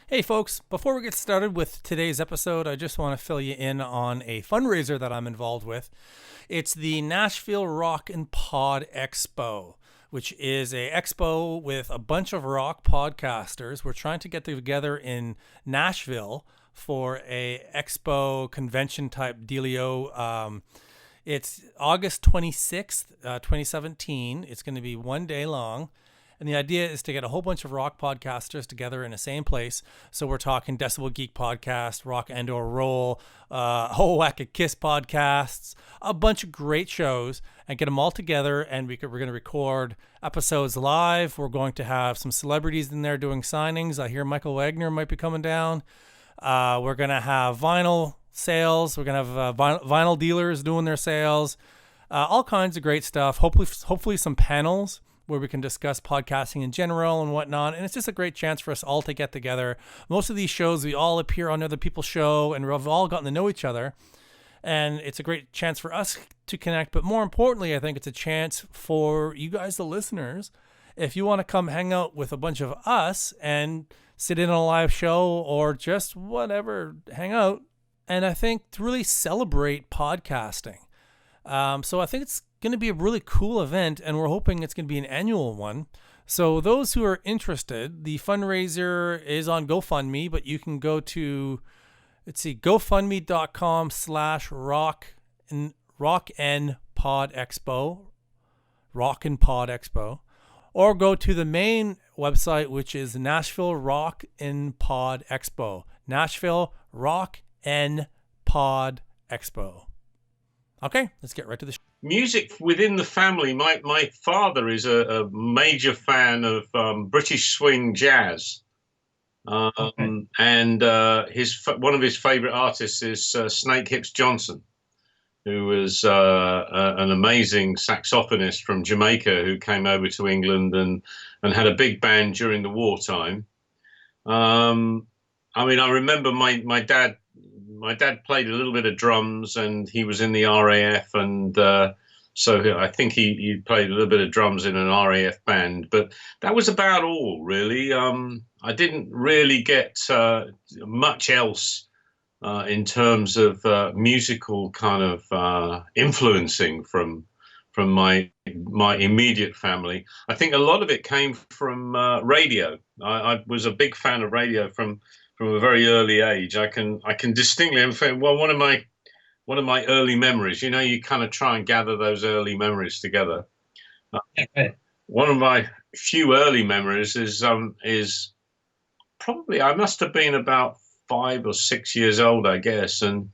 Hey folks, before we get started with today's episode, I just want to fill you in on a fundraiser that I'm involved with. It's the Nashville Rock and Pod Expo, which is a expo with a bunch of rock podcasters. We're trying to get together in Nashville for a expo convention type dealio. It's August 26th, 2017. It's going to be one day long. And the idea is to get a whole bunch of rock podcasters together in the same place. So we're talking Decibel Geek Podcast, Rock and or Roll, a whole whack of Kiss podcasts, a bunch of great shows, and get them all together. And we're going to record episodes live. We're going to have some celebrities in there doing signings. I hear Michael Wagner might be coming down. We're going to have vinyl sales. We're going to have vinyl dealers doing their sales. All kinds of great stuff. Hopefully some panels where we can discuss podcasting in general and whatnot. And it's just a great chance for us all to get together. Most of these shows, we all appear on other people's show and we've all gotten to know each other. And it's a great chance for us to connect. But more importantly, I think it's a chance for you guys, the listeners, if you want to come hang out with a bunch of us and sit in on a live show or just whatever, hang out. And I think to really celebrate podcasting. So I think it's going to be a really cool event, and we're hoping it's going to be an annual one. So those who are interested, the fundraiser is on GoFundMe, but you can go to, GoFundMe.com/rock and Pod Expo, Rock and Pod Expo, or go to the main website, which is Nashville Rock and Pod Expo, Nashville Rock and Pod Expo. Okay, let's get right to the show. Music within the family. My father is a major fan of British swing jazz, and one of his favorite artists is Snake Hips Johnson, who was an amazing saxophonist from Jamaica who came over to England and had a big band during the wartime. I remember my dad. My dad played a little bit of drums, and he was in the RAF, and so I think he played a little bit of drums in an RAF band. But that was about all, really. I didn't really get much else in terms of musical kind of influencing from my immediate family. I think a lot of it came from radio. I was a big fan of radio from a very early age. I can distinctly, in fact, well, one of my early memories, you kind of try and gather those early memories together. One of my few early memories is probably, I must have been about 5 or 6 years old, I guess. And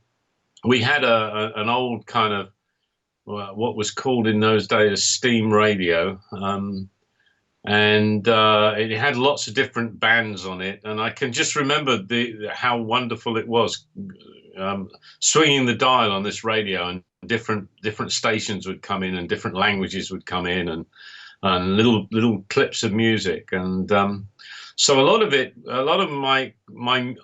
we had an old kind of, what was called in those days, steam radio. And it had lots of different bands on it, and I can just remember how wonderful it was, swinging the dial on this radio, and different stations would come in, and different languages would come in, and little clips of music, and so a lot of my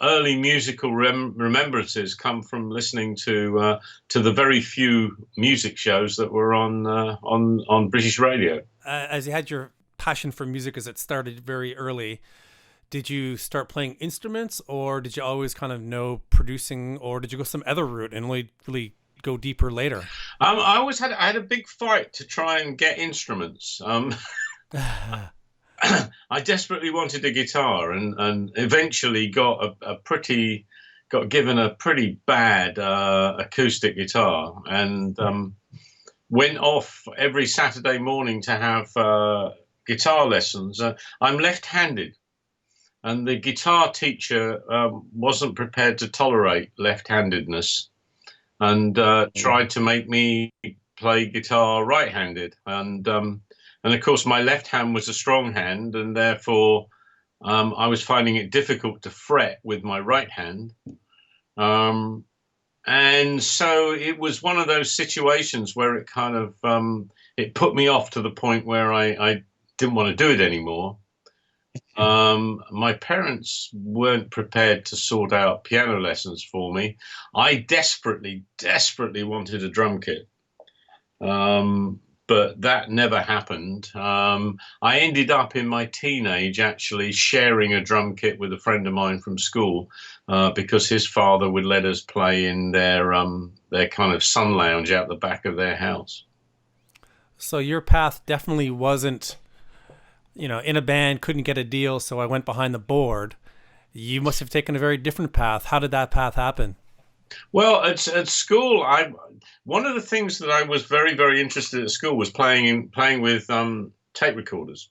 early musical remembrances come from listening to the very few music shows that were on British radio. As you had your passion for music as it started very early, did you start playing instruments, or did you always kind of know producing, or did you go some other route and really go deeper later? I always had a big fight to try and get instruments. I desperately wanted a guitar, and eventually got given a pretty bad acoustic guitar, and went off every Saturday morning to have guitar lessons. I'm left-handed, and the guitar teacher wasn't prepared to tolerate left-handedness, and tried to make me play guitar right-handed. And of course, my left hand was a strong hand, and therefore I was finding it difficult to fret with my right hand. And so it was one of those situations where it kind of it put me off to the point where I didn't want to do it anymore. My parents weren't prepared to sort out piano lessons for me. I desperately wanted a drum kit. but that never happened. I ended up in my teenage actually sharing a drum kit with a friend of mine from school because his father would let us play in their kind of sun lounge out the back of their house. So your path definitely wasn't, in a band, couldn't get a deal, so I went behind the board. You must have taken a very different path. How did that path happen? Well, at school, one of the things that I was very, very interested at school was playing with tape recorders.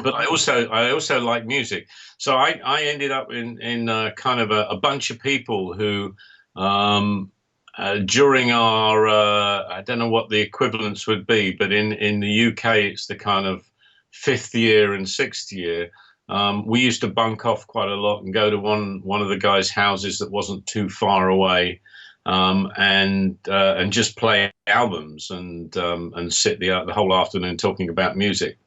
But I also like music, so I ended up in kind of a bunch of people who during our I don't know what the equivalents would be, but in the UK it's the kind of 5th year and 6th year. We used to bunk off quite a lot and go to one of the guys' houses that wasn't too far away, and just play albums and sit the whole afternoon talking about music.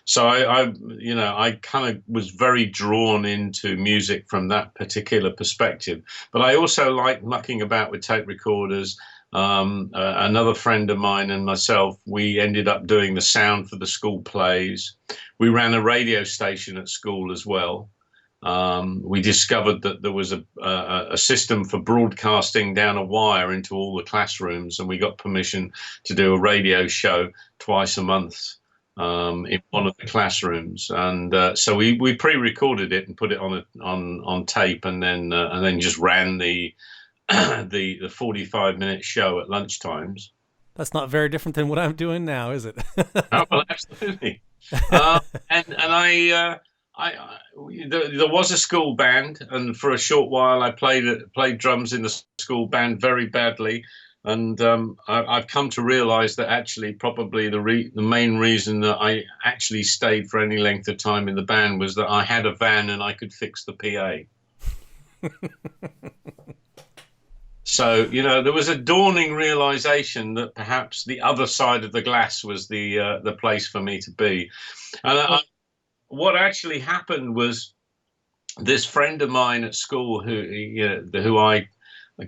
So I kind of was very drawn into music from that particular perspective. But I also like mucking about with tape recorders. Another friend of mine and myself, we ended up doing the sound for the school plays. We ran a radio station at school as well. We discovered that there was a system for broadcasting down a wire into all the classrooms, and we got permission to do a radio show twice a month in one of the classrooms. And so we pre-recorded it and put it on tape, and then just ran the 45-minute show at lunchtimes. That's not very different than what I'm doing now, is it? Oh, well, absolutely. And there was a school band, and for a short while I played drums in the school band very badly. And I've come to realize that actually probably the main reason that I actually stayed for any length of time in the band was that I had a van and I could fix the PA. So, there was a dawning realization that perhaps the other side of the glass was the place for me to be. And what actually happened was this friend of mine at school who I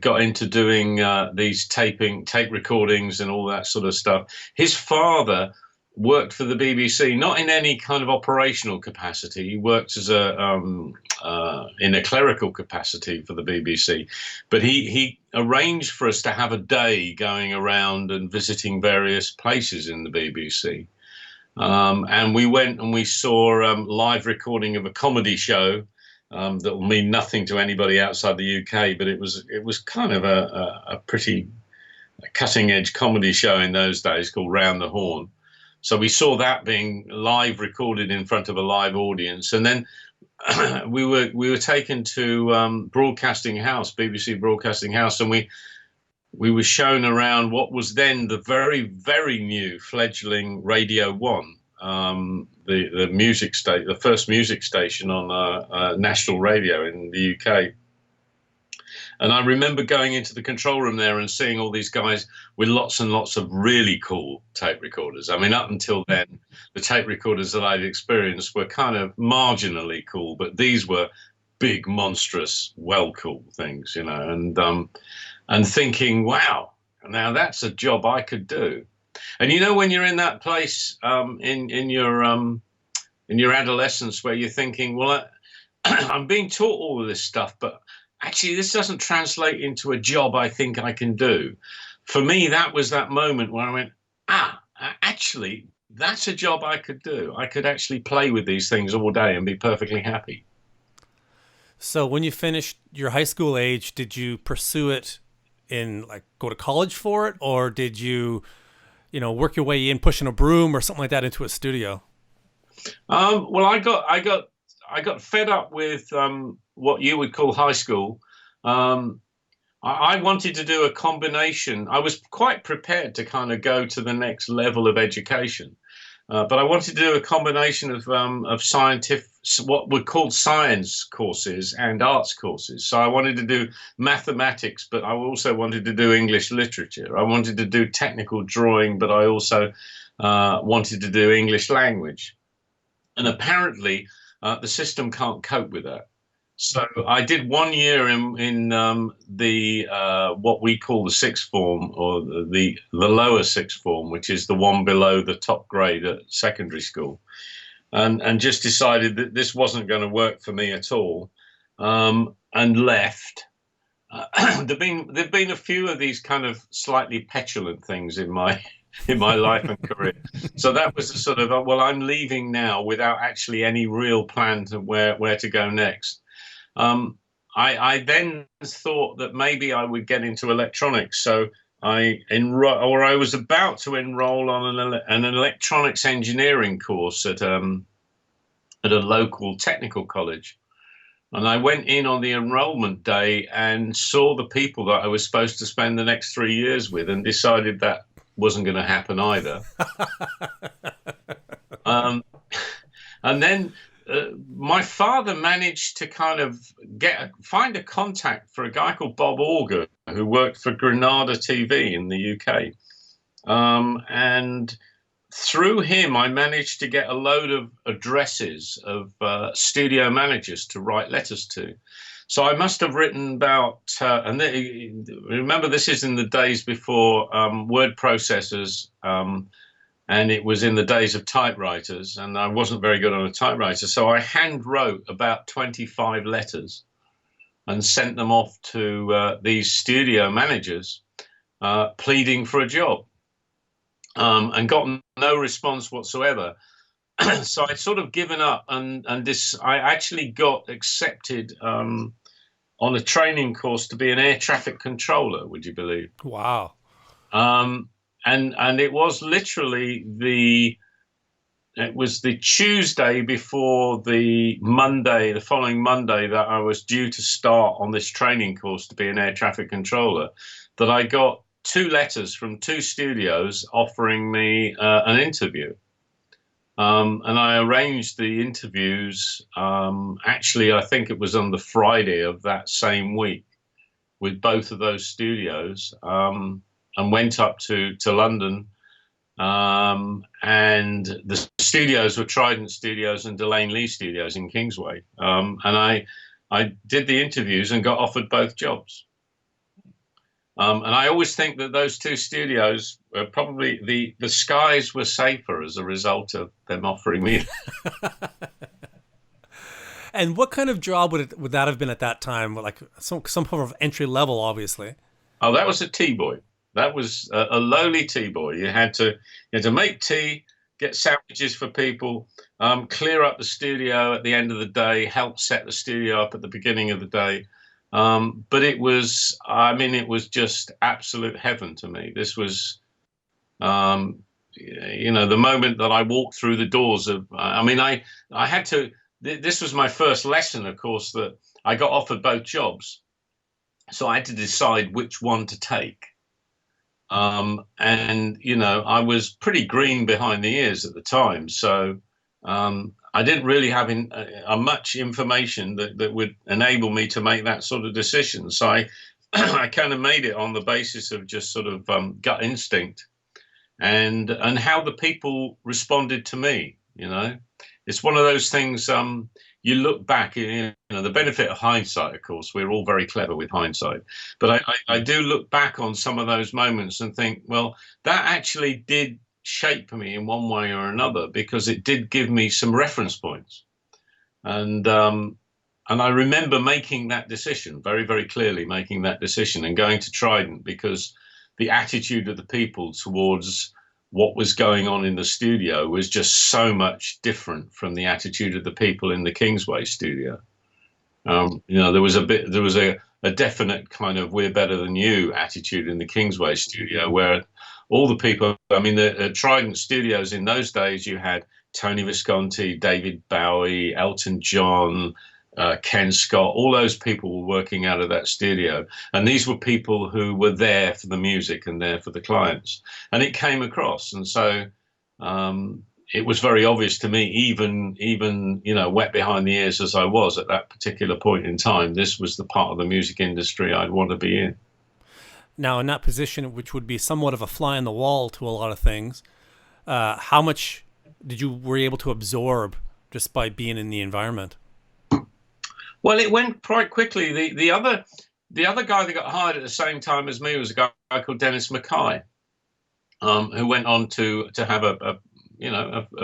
got into doing these tape recordings and all that sort of stuff. His father worked for the BBC, not in any kind of operational capacity. He worked as in a clerical capacity for the BBC, but he arranged for us to have a day going around and visiting various places in the BBC. And we went and we saw live recording of a comedy show that will mean nothing to anybody outside the UK, but it was kind of a pretty cutting edge comedy show in those days called Round the Horn. So we saw that being live recorded in front of a live audience, and then we were taken to Broadcasting House, BBC Broadcasting House, and we were shown around what was then the very, very new fledgling Radio 1, the music station, the first music station on national radio in the UK. And I remember going into the control room there and seeing all these guys with lots and lots of really cool tape recorders. I mean, up until then, the tape recorders that I'd experienced were kind of marginally cool, but these were big, monstrous, well cool things, and thinking, wow, now that's a job I could do. And when you're in that place in your adolescence where you're thinking, well, I'm being taught all of this stuff, but actually this doesn't translate into a job I think I can do. For me, that was that moment where I went, actually, that's a job I could do. I could actually play with these things all day and be perfectly happy. So when you finished your high school age, did you pursue it go to college for it, or did you work your way in pushing a broom or something like that into a studio? Well, I got fed up with what you would call high school. I wanted to do a combination. I was quite prepared to kind of go to the next level of education, but I wanted to do a combination of scientific, what were called science courses and arts courses. So I wanted to do mathematics, but I also wanted to do English literature. I wanted to do technical drawing, but I also wanted to do English language. And apparently, the system can't cope with that. So I did 1 year in the what we call the sixth form, or the lower sixth form, which is the one below the top grade at secondary school, and just decided that this wasn't going to work for me at all, and left. There've been a few of these kind of slightly petulant things in my life and career. So that was the sort of, well, I'm leaving now without actually any real plan to where to go next. I then thought that maybe I would get into electronics. So I was about to enroll on an electronics engineering course at a local technical college. And I went in on the enrollment day and saw the people that I was supposed to spend the next 3 years with, and decided that wasn't going to happen either. And then my father managed to kind of find a contact for a guy called Bob Auger, who worked for Granada TV in the UK. And through him, I managed to get a load of addresses of studio managers to write letters to. So I must have written about, remember this is in the days before word processors, and it was in the days of typewriters, and I wasn't very good on a typewriter. So I hand wrote about 25 letters and sent them off to these studio managers pleading for a job. And got no response whatsoever. So I'd sort of given up, and I actually got accepted on a training course to be an air traffic controller. Would you believe? Wow. And it was literally the Tuesday before the following Monday that I was due to start on this training course to be an air traffic controller, that I got 2 letters from 2 studios offering me an interview. And I arranged the interviews. Actually, I think it was on the Friday of that same week with both of those studios, and went up to London. And the studios were Trident Studios and Delane Lee Studios in Kingsway. And I did the interviews and got offered both jobs. And I always think that those 2 studios were probably the skies were safer as a result of them offering me. And what kind of job would that have been at that time? Like some form of entry level, obviously. Oh, that was a tea boy. That was a lowly tea boy. You had to make tea, get sandwiches for people, clear up the studio at the end of the day, help set the studio up at the beginning of the day. But it was just absolute heaven to me. This was, the moment that I walked through the doors of, I had to, this was my first lesson, of course, that I got offered both jobs. So I had to decide which one to take. And, I was pretty green behind the ears at the time. So, I didn't really have much information that would enable me to make that sort of decision. So I kind of made it on the basis of just sort of gut instinct and how the people responded to me. It's one of those things. You look back, the benefit of hindsight. Of course, we're all very clever with hindsight, but I do look back on some of those moments and think, well, that actually did shape me in one way or another, because it did give me some reference points. And I remember making that decision very, very clearly, making that decision and going to Trident, because the attitude of the people towards what was going on in the studio was just so much different from the attitude of the people in the Kingsway studio. There was a definite kind of "we're better than you" attitude in the Kingsway studio, where all the people, the Trident Studios in those days, you had Tony Visconti, David Bowie, Elton John, Ken Scott, all those people were working out of that studio. And these were people who were there for the music and there for the clients. And it came across. And so it was very obvious to me, even wet behind the ears as I was at that particular point in time, this was the part of the music industry I'd want to be in. Now, in that position, which would be somewhat of a fly on the wall to a lot of things, how much were you able to absorb just by being in the environment? Well, it went quite quickly. The other guy that got hired at the same time as me was a guy called Dennis Mackay, who went on to have a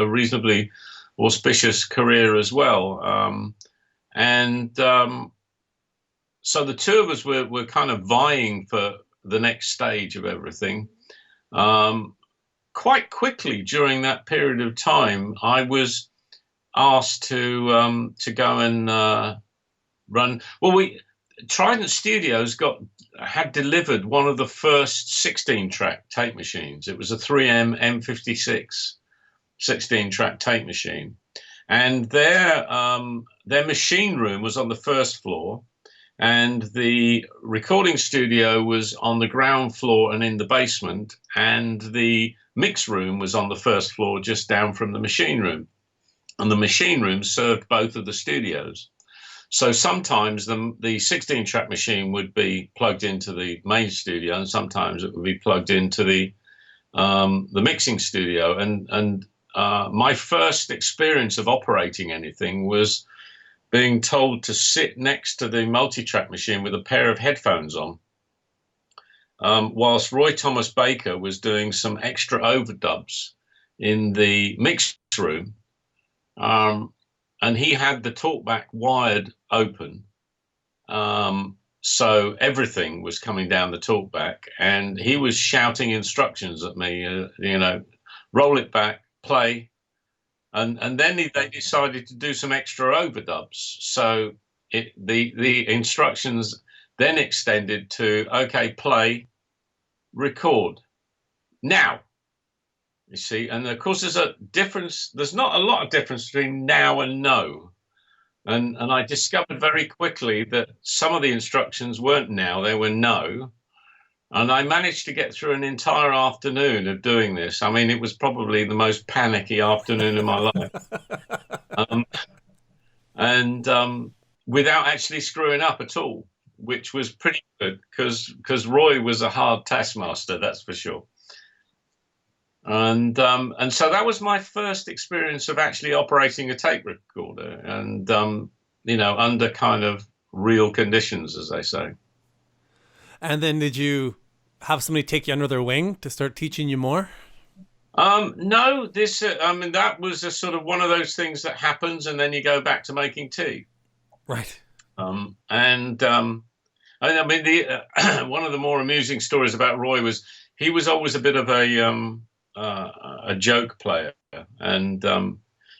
reasonably auspicious career as well. And So the two of us were kind of vying for the next stage of everything. Quite quickly during that period of time, I was asked to go and run. Well, Trident Studios had delivered one of the first 16-track tape machines. It was a 3M M56 16-track tape machine, and their machine room was on the first floor, and the recording studio was on the ground floor and in the basement, and the mix room was on the first floor just down from the machine room. And the machine room served both of the studios. So sometimes the 16-track machine would be plugged into the main studio, and sometimes it would be plugged into the mixing studio. And my first experience of operating anything was being told to sit next to the multitrack machine with a pair of headphones on, whilst Roy Thomas Baker was doing some extra overdubs in the mix room. And he had the talkback wired open. So everything was coming down the talkback, and he was shouting instructions at me, roll it back, play. And then they decided to do some extra overdubs. So the instructions then extended to, okay, play, record. Now, you see, and of course there's a difference. There's not a lot of difference between now and no. And I discovered very quickly that some of the instructions weren't now, they were no. And I managed to get through an entire afternoon of doing this. I mean, it was probably the most panicky afternoon of my life. Without actually screwing up at all, which was pretty good because Roy was a hard taskmaster, that's for sure. And so that was my first experience of actually operating a tape recorder, and under kind of real conditions, as they say. And then did you have somebody take you under their wing to start teaching you more? No, that was a sort of one of those things that happens, and then you go back to making tea. Right. One of the more amusing stories about Roy was he was always a bit of a joke player, and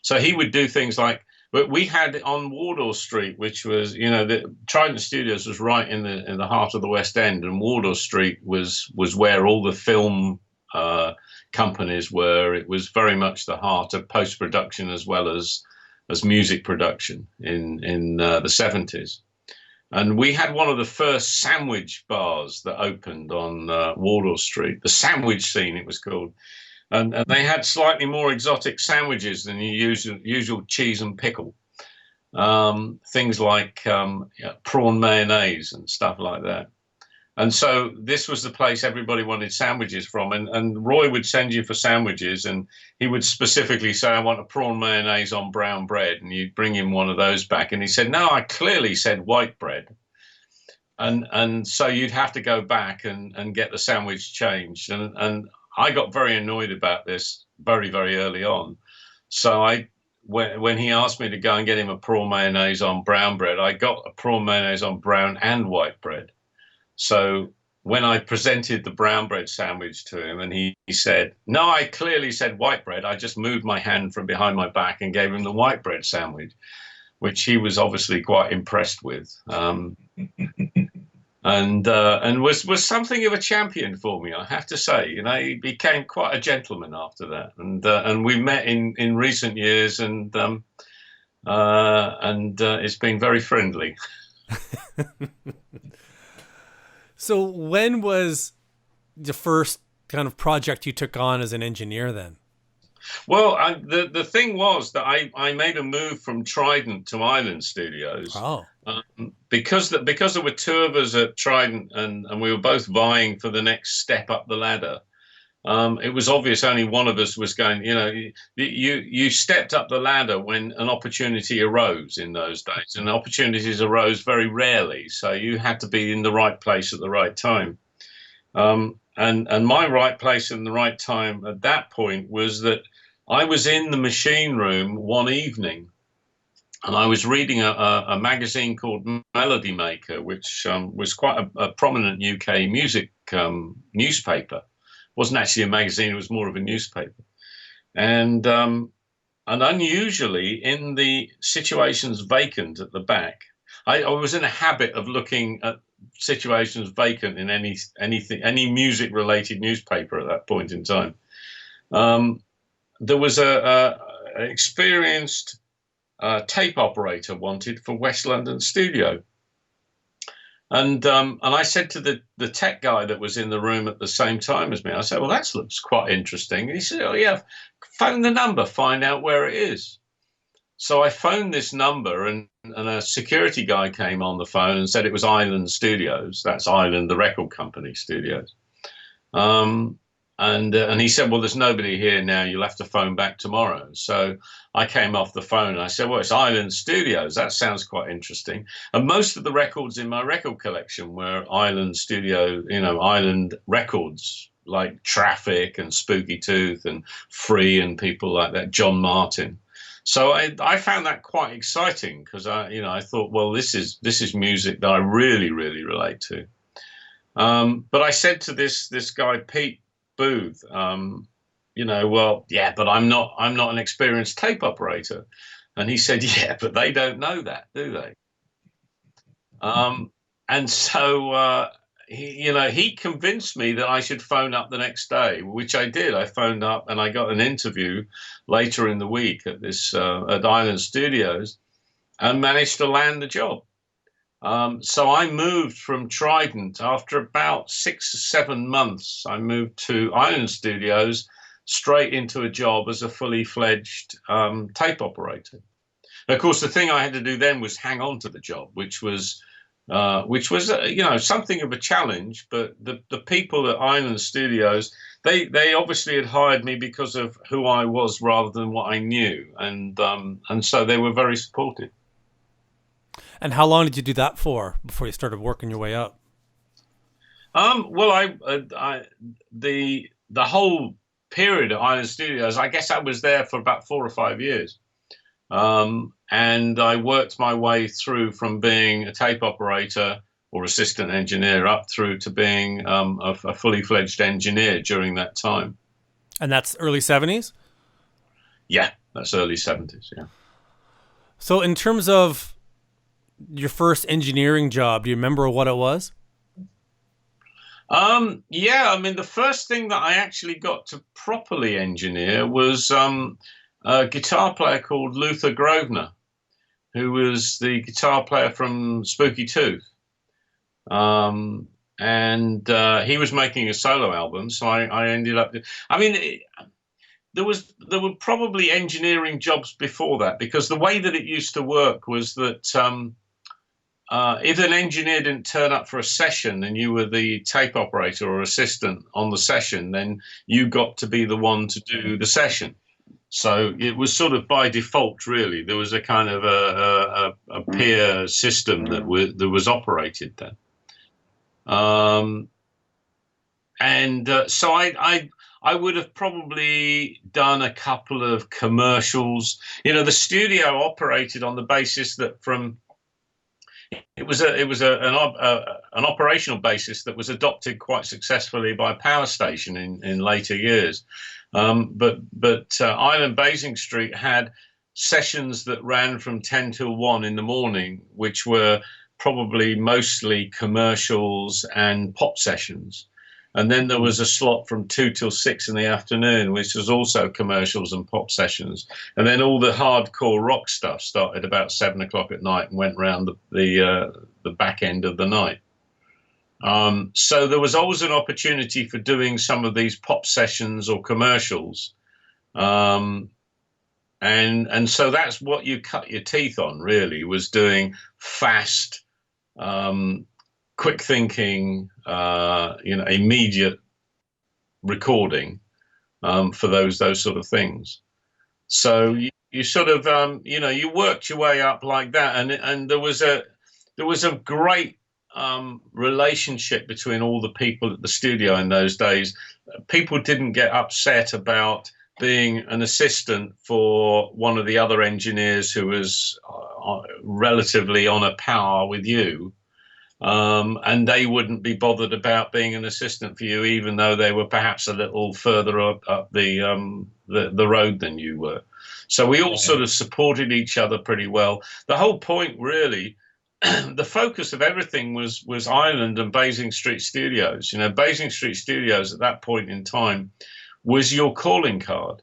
so he would do things like, but we had on Wardour Street, which was, the Trident Studios was right in the heart of the West End, and Wardour Street was where all the film companies were. It was very much the heart of post production as well as music production in the 70s. And we had one of the first sandwich bars that opened on Wardour Street, the Sandwich Scene, it was called. And they had slightly more exotic sandwiches than your usual cheese and pickle. Things like prawn mayonnaise and stuff like that. And so this was the place everybody wanted sandwiches from. And Roy would send you for sandwiches, and he would specifically say, I want a prawn mayonnaise on brown bread. And you'd bring him one of those back. And he said, no, I clearly said white bread. And so you'd have to go back and get the sandwich changed. And I got very annoyed about this very, very early on. So when he asked me to go and get him a prawn mayonnaise on brown bread, I got a prawn mayonnaise on brown and white bread. So when I presented the brown bread sandwich to him, and he said, no, I clearly said white bread, I just moved my hand from behind my back and gave him the white bread sandwich, which he was obviously quite impressed with. And was something of a champion for me, I have to say. He became quite a gentleman after that, and we met in recent years, and it's been very friendly. So when was the first kind of project you took on as an engineer then? Well, the thing was that I made a move from Trident to Island Studios. Oh. Because there were two of us at Trident, and we were both vying for the next step up the ladder. it was obvious only one of us was going. You stepped up the ladder when an opportunity arose in those days, and opportunities arose very rarely. So you had to be in the right place at the right time. And my right place in the right time at that point was that I was in the machine room one evening, and I was reading a magazine called Melody Maker, which was quite a prominent UK music newspaper. It wasn't actually a magazine; it was more of a newspaper. And unusually, in the situations vacant at the back, I was in a habit of looking at situations vacant in any music related newspaper at that point in time. There was a experienced tape operator wanted for West London studio. And I said to the tech guy that was in the room at the same time as me, I said, well, that looks quite interesting. And he said, oh, yeah, phone the number, find out where it is. So I phoned this number, and a security guy came on the phone and said it was Island Studios. That's Island, the record company studios. And he said, well, there's nobody here now. You'll have to phone back tomorrow. So I came off the phone and I said, well, it's Island Studios. That sounds quite interesting. And most of the records in my record collection were Island Studio, Island records like Traffic and Spooky Tooth and Free and people like that, John Martin. So I found that quite exciting because I thought, well, this is music that I really, really relate to. But I said to this guy, Pete Booth, well, yeah, but I'm not an experienced tape operator. And he said, yeah, but they don't know that, do they? And so he convinced me that I should phone up the next day, which I did. I phoned up and I got an interview later in the week at at Island Studios and managed to land the job. So I moved from Trident after about 6 or 7 months. I moved to Island Studios straight into a job as a fully fledged tape operator. And of course, the thing I had to do then was hang on to the job, which was something of a challenge. But the people at Island Studios, they obviously had hired me because of who I was rather than what I knew, and so they were very supportive. And how long did you do that for before you started working your way up? Well, the whole period at Island Studios, I guess I was there for about 4 or 5 years. And I worked my way through from being a tape operator or assistant engineer up through to being a fully fledged engineer during that time. And that's early 70s? Yeah, that's early 70s, yeah. So in terms of your first engineering job, do you remember what it was? Yeah, I mean, the first thing that I actually got to properly engineer was a guitar player called Luther Grosvenor, who was the guitar player from Spooky Tooth. And he was making a solo album, so I ended up... I mean, there were probably engineering jobs before that, because the way that it used to work was that if an engineer didn't turn up for a session and you were the tape operator or assistant on the session, then you got to be the one to do the session. So it was sort of by default, really. There was a kind of a peer system that was operated then. So I would have probably done a couple of commercials. The studio operated on the basis that it was an operational basis that was adopted quite successfully by Power Station in later years. But Island Basing Street had sessions that ran from 10 till 1 in the morning, which were probably mostly commercials and pop sessions. And then there was a slot from 2 till 6 in the afternoon, which was also commercials and pop sessions. And then all the hardcore rock stuff started about 7 o'clock at night and went round the back end of the night. So there was always an opportunity for doing some of these pop sessions or commercials. And so that's what you cut your teeth on, really, was doing fast, quick thinking, immediate recording for those sort of things. So you sort of you worked your way up like that, and there was a great relationship between all the people at the studio in those days. People didn't get upset about being an assistant for one of the other engineers who was relatively on a par with you. And they wouldn't be bothered about being an assistant for you, even though they were perhaps a little further up the road than you were. So we all sort of supported each other pretty well. The whole point, really, the focus of everything was Ireland and Basing Street Studios. Basing Street Studios at that point in time was your calling card.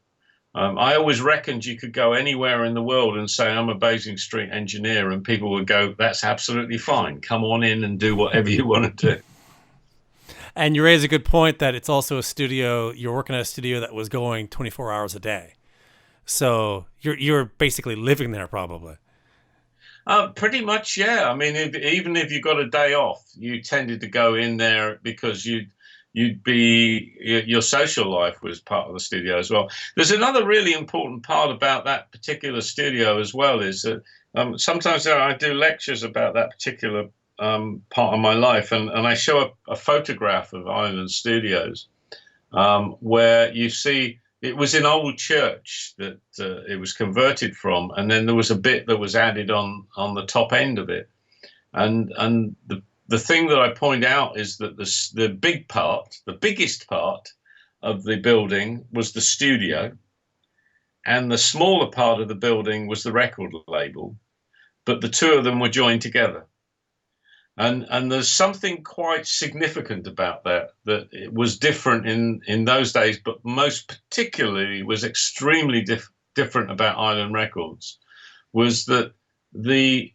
I always reckoned you could go anywhere in the world and say, I'm a Basing Street engineer, and people would go, that's absolutely fine. Come on in and do whatever you want to do. And you raise a good point that it's also a studio. You're working at a studio that was going 24 hours a day. So you're basically living there probably. Pretty much, yeah. I mean, even if you got a day off, you tended to go in there because your social life was part of the studio as well. There's another really important part about that particular studio as well, is that sometimes I do lectures about that particular part of my life, and I show a photograph of Ireland Studios where you see it was an old church that it was converted from, and then there was a bit that was added on the top end of it, and the thing that I point out is that the biggest part of the building was the studio, and the smaller part of the building was the record label, but the two of them were joined together. And there's something quite significant about that it was different in those days, but most particularly was extremely different about Island Records, was that the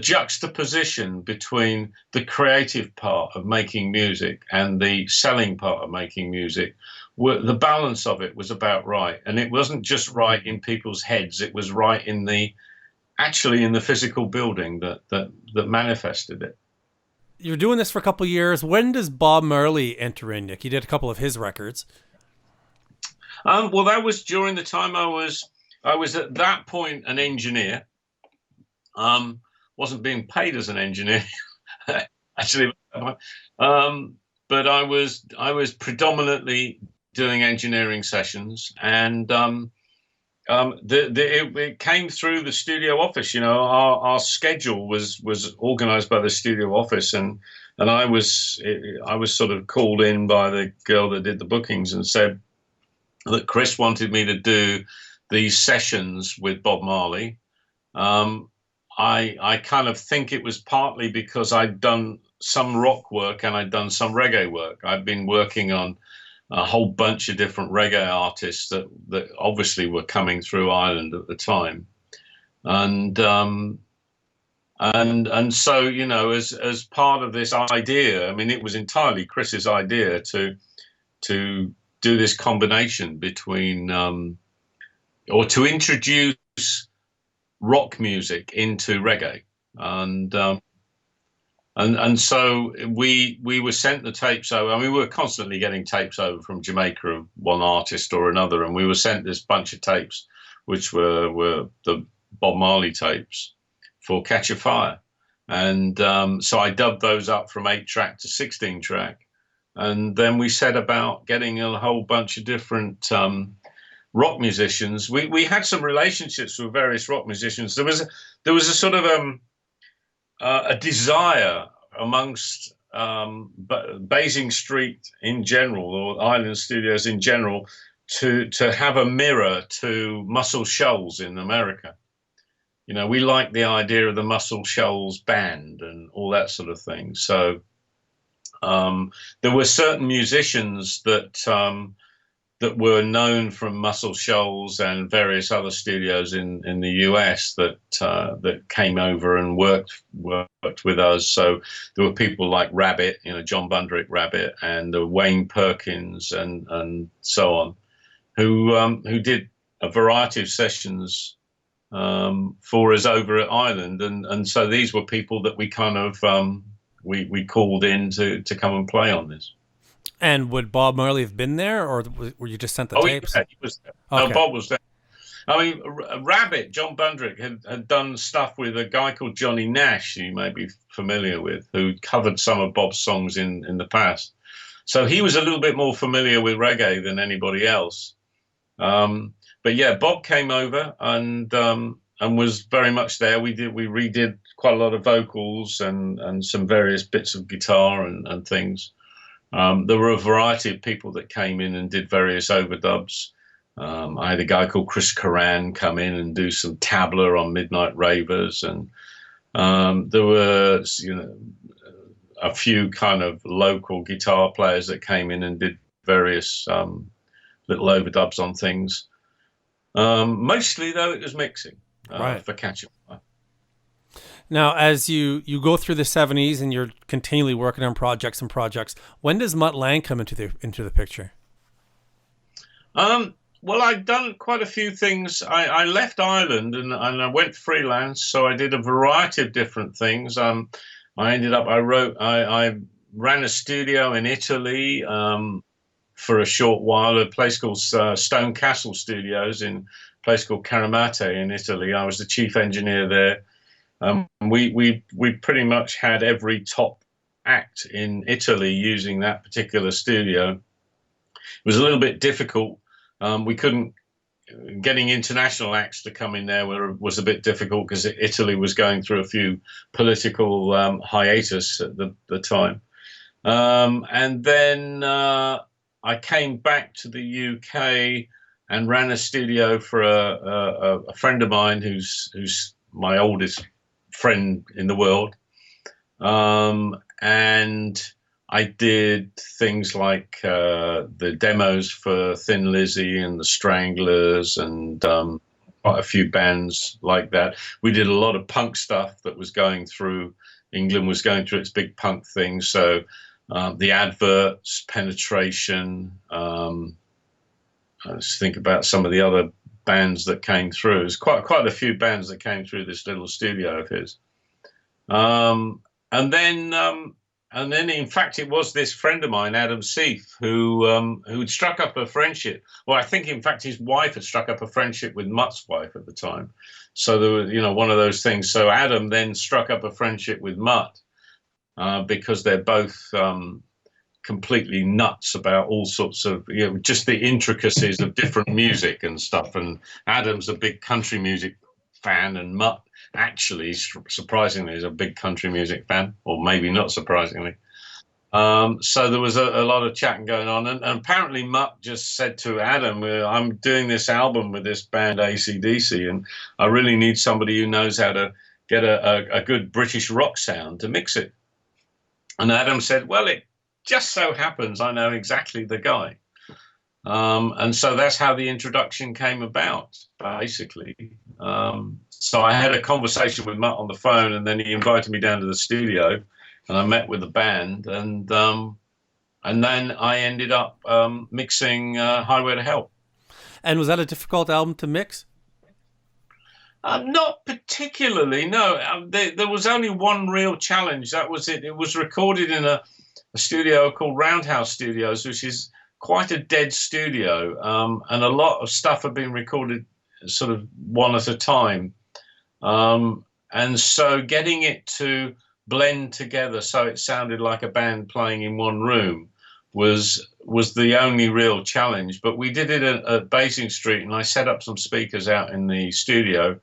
juxtaposition between the creative part of making music and the selling part of making music, the balance of it was about right. And it wasn't just right in people's heads, it was right actually in the physical building that manifested it. You're doing this for a couple of years. When does Bob Marley enter in, Nick? You did a couple of his records. Well, that was during the time I was at that point an engineer. Wasn't being paid as an engineer, actually, but I was predominantly doing engineering sessions, and it came through the studio office. Our schedule was organized by the studio office, and I was sort of called in by the girl that did the bookings and said that Chris wanted me to do these sessions with Bob Marley. I kind of think it was partly because I'd done some rock work and I'd done some reggae work. I'd been working on a whole bunch of different reggae artists that obviously were coming through Ireland at the time. And so, as part of this idea, I mean, it was entirely Chris's idea to do this combination between, or to introduce rock music into reggae, and so we were sent the tapes over. I mean, we were constantly getting tapes over from Jamaica of one artist or another, and we were sent this bunch of tapes, which were the Bob Marley tapes for Catch a Fire, and so I dubbed those up from 8-track to 16-track, and then we set about getting a whole bunch of different rock musicians. We had some relationships with various rock musicians. There was a sort of a desire amongst Basing Street in general, or Island Studios in general, to have a mirror to Muscle Shoals in America. We liked the idea of the Muscle Shoals band and all that sort of thing. So there were certain musicians that were known from Muscle Shoals and various other studios in the US that came over and worked with us. So there were people like Rabbit, John Bundrick Rabbit, and Wayne Perkins and so on, who did a variety of sessions for us over at Ireland. And so these were people that we kind of we called in to come and play on this. And would Bob Marley have been there, or were you just sent the Oh, tapes? yeah, he was there. No, Okay. Bob was there. I mean, Rabbit, John Bundrick, had done stuff with a guy called Johnny Nash, who you may be familiar with, who covered some of Bob's songs in the past. So he was a little bit more familiar with reggae than anybody else. But yeah, Bob came over and was very much there. We redid quite a lot of vocals and some various bits of guitar and things. There were a variety of people that came in and did various overdubs. I had a guy called Chris Karan come in and do some tabla on Midnight Ravers, and there were a few kind of local guitar players that came in and did various little overdubs on things. Mostly, though, it was mixing Right. for catch-up. Now, as you go through the 70s and you're continually working on projects, when does Mutt Lange come into the picture? Well, I'd done quite a few things. I left Ireland and I went freelance, so I did a variety of different things. I ran a studio in Italy for a short while, a place called Stone Castle Studios in a place called Caramate in Italy. I was the chief engineer there. We pretty much had every top act in Italy using that particular studio. It was a little bit difficult. We couldn't getting international acts to come in there was a bit difficult because Italy was going through a few political hiatus at the time. And then I came back to the UK and ran a studio for a friend of mine who's my oldest friend in the world. And I did things like the demos for Thin Lizzy and the Stranglers and quite a few bands like that. We did a lot of punk stuff that was going through, England was going through its big punk thing. So the Adverts, Penetration, let's think about some of the other bands that came through. There's quite a few bands that came through this little studio of his. And then, in fact, it was this friend of mine, Adam Seif, who'd struck up a friendship. Well, I think, in fact, his wife had struck up a friendship with Mutt's wife at the time. So there was, one of those things. So Adam then struck up a friendship with Mutt because they're both completely nuts about all sorts of, just the intricacies of different music and stuff. And Adam's a big country music fan, and Mutt actually, surprisingly, is a big country music fan, or maybe not surprisingly. So there was a lot of chatting going on, and apparently Mutt just said to Adam, I'm doing this album with this band AC/DC, and I really need somebody who knows how to get a good British rock sound to mix it. And Adam said, well, it just so happens I know exactly the guy. And so that's how the introduction came about, basically. So I had a conversation with Mutt on the phone, and then he invited me down to the studio, and I met with the band, and then I ended up mixing Highway to Hell. And was that a difficult album to mix? Not particularly, no. There was only one real challenge. That was it. It was recorded in a studio called Roundhouse Studios, which is quite a dead studio, and a lot of stuff had been recorded sort of one at a time. And so getting it to blend together so it sounded like a band playing in one room was the only real challenge. But we did it at Basing Street, and I set up some speakers out in the studio,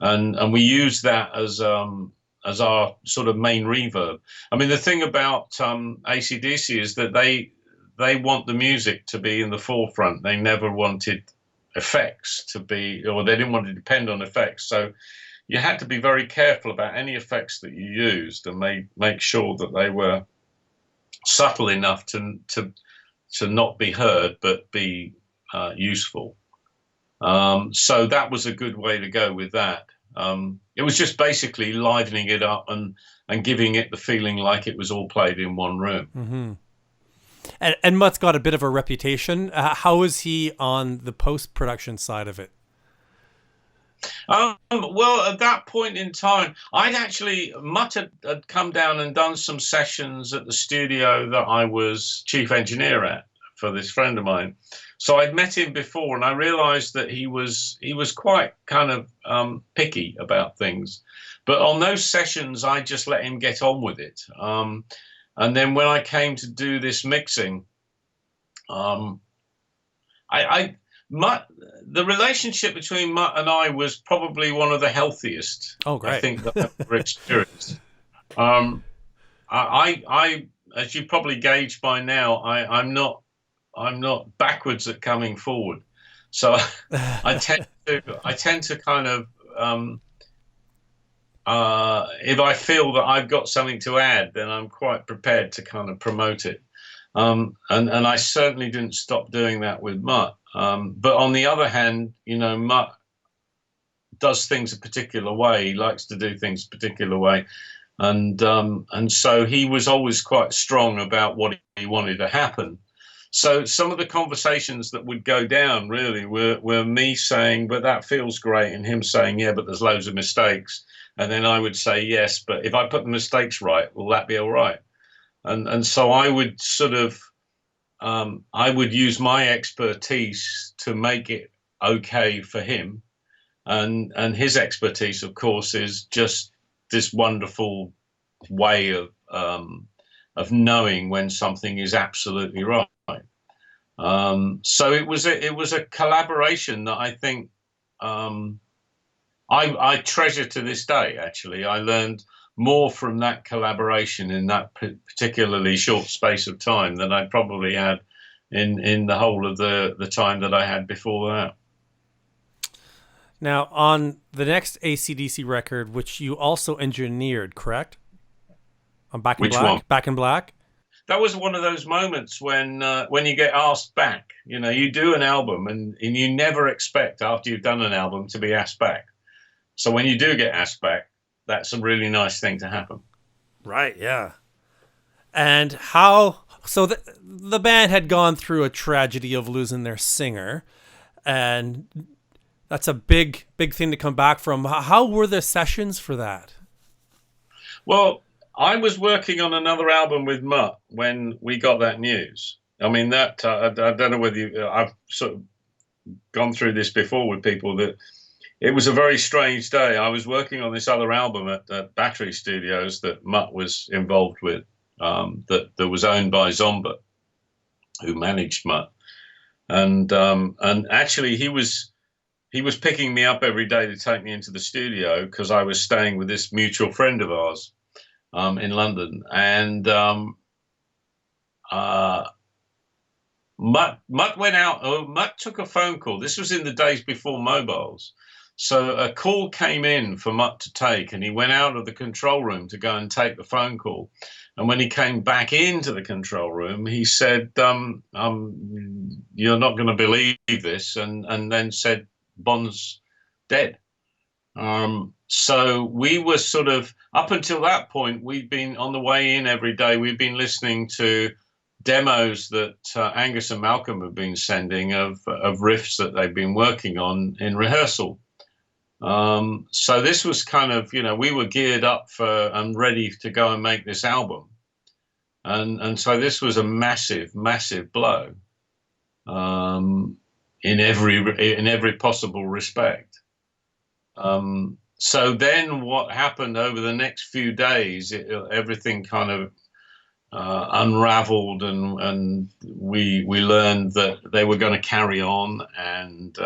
and we used that as our sort of main reverb. I mean, the thing about AC/DC is that they want the music to be in the forefront. They never wanted effects to be, or they didn't want to depend on effects. So you had to be very careful about any effects that you used and make sure that they were subtle enough to not be heard but be useful. So that was a good way to go with that. It was just basically livening it up and giving it the feeling like it was all played in one room. Mm-hmm. And Mutt's got a bit of a reputation. How is he on the post-production side of it? Well, at that point in time, Mutt had come down and done some sessions at the studio that I was chief engineer at for this friend of mine. So I'd met him before, and I realized that he was quite kind of picky about things. But on those sessions, I just let him get on with it. And then when I came to do this mixing, the relationship between Mutt and I was probably one of the healthiest. Oh, great. I think that I've ever experienced. I, as you probably gauge by now, I'm not backwards at coming forward. So I tend to kind of, if I feel that I've got something to add, then I'm quite prepared to kind of promote it. And I certainly didn't stop doing that with Mutt. But on the other hand, Mutt does things a particular way. He likes to do things a particular way. And so he was always quite strong about what he wanted to happen. So some of the conversations that would go down really were me saying, but that feels great, and him saying, yeah, but there's loads of mistakes. And then I would say, yes, but if I put the mistakes right, will that be all right? And so I would sort of, I would use my expertise to make it okay for him. And his expertise, of course, is just this wonderful way of knowing when something is absolutely right. So it was a collaboration that I think I treasure to this day. Actually, I learned more from that collaboration in that particularly short space of time than I probably had in the whole of the time that I had before that. Now, on the next AC/DC record, which you also engineered, correct? On Back in Which Black? one? Back in Black? That was one of those moments when you get asked back. You do an album and you never expect after you've done an album to be asked back. So when you do get asked back, that's a really nice thing to happen. Right, yeah. And so the band had gone through a tragedy of losing their singer, and that's a big thing to come back from. How were the sessions for that? Well, I was working on another album with Mutt when we got that news. I mean, I don't know whether I've sort of gone through this before with people, that it was a very strange day. I was working on this other album at Battery Studios that Mutt was involved with, that was owned by Zomba, who managed Mutt. And actually he was picking me up every day to take me into the studio because I was staying with this mutual friend of ours in London. And Mutt went out. Mutt took a phone call. This was in the days before mobiles. So a call came in for Mutt to take, and he went out of the control room to go and take the phone call. And when he came back into the control room, he said, you're not going to believe this, and then said, Bond's dead. So we were sort of, up until that point, we'd been on the way in every day. We'd been listening to demos that Angus and Malcolm have been sending of riffs that they've been working on in rehearsal. So this was kind of, we were geared up for and ready to go and make this album. And so this was a massive, massive blow in every possible respect. So then what happened over the next few days, everything kind of unraveled, and we learned that they were going to carry on, and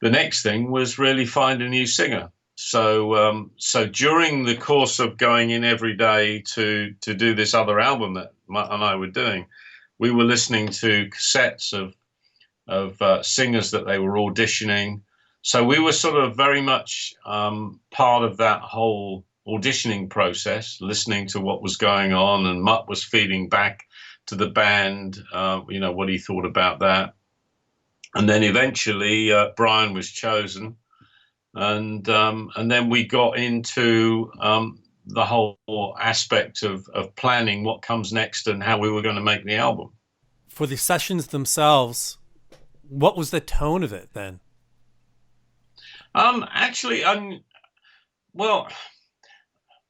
the next thing was really find a new singer. So during the course of going in every day to do this other album that Mutt and I were doing, we were listening to cassettes of singers that they were auditioning. So we were sort of very much part of that whole auditioning process, listening to what was going on, and Mutt was feeding back to the band, what he thought about that. And then eventually Brian was chosen, and then we got into the whole aspect of planning what comes next and how we were going to make the album. For the sessions themselves, what was the tone of it then? Actually, well,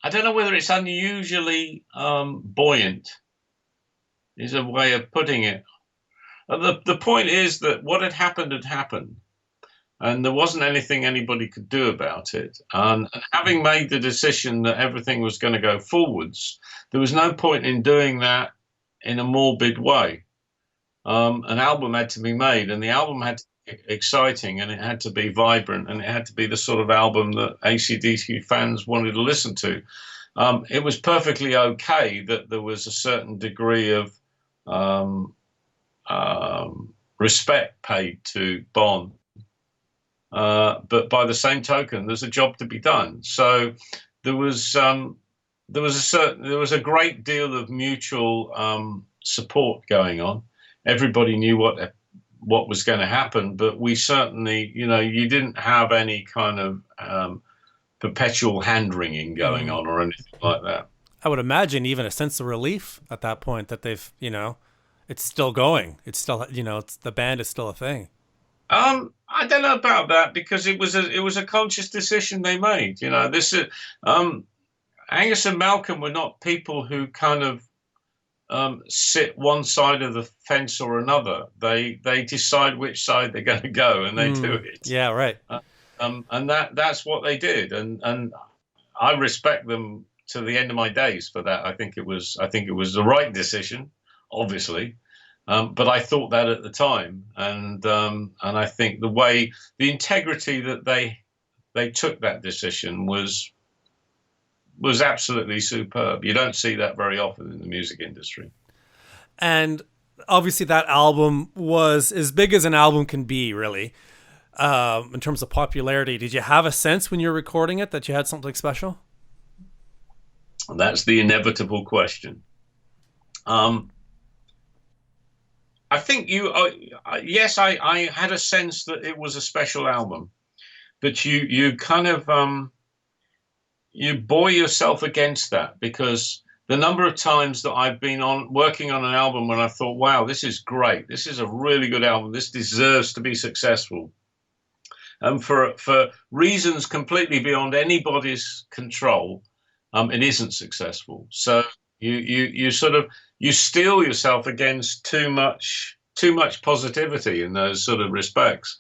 I don't know whether it's unusually buoyant is a way of putting it. The point is that what had happened, and there wasn't anything anybody could do about it. And having made the decision that everything was going to go forwards, there was no point in doing that in a morbid way. An album had to be made, and the album had to be exciting, and it had to be vibrant, and it had to be the sort of album that AC/DC fans wanted to listen to. It was perfectly okay that there was a certain degree of respect paid to Bon. But by the same token, there's a job to be done. So there was a great deal of mutual support going on. Everybody knew what was going to happen, but we certainly, you didn't have any kind of perpetual hand wringing going on or anything like that. I would imagine even a sense of relief at that point that they've, it's still going. It's still, the band is still a thing. I don't know about that, because it was a conscious decision they made. This is Angus and Malcolm were not people who kind of sit one side of the fence or another. They decide which side they're going to go, and they do it. Yeah, right. And that's what they did, and I respect them to the end of my days for that. I think it was the right decision, obviously. But I thought that at the time, and I think the integrity that they took that decision was absolutely superb. You don't see that very often in the music industry. And obviously, that album was as big as an album can be, really, in terms of popularity. Did you have a sense when you were recording it that you had something special? That's the inevitable question. I think yes, I had a sense that it was a special album, but you kind of, you buoy yourself against that, because the number of times that I've been working on an album when I thought, wow, this is great. This is a really good album. This deserves to be successful. And for reasons completely beyond anybody's control, it isn't successful. So you sort of, you steel yourself against too much positivity in those sort of respects.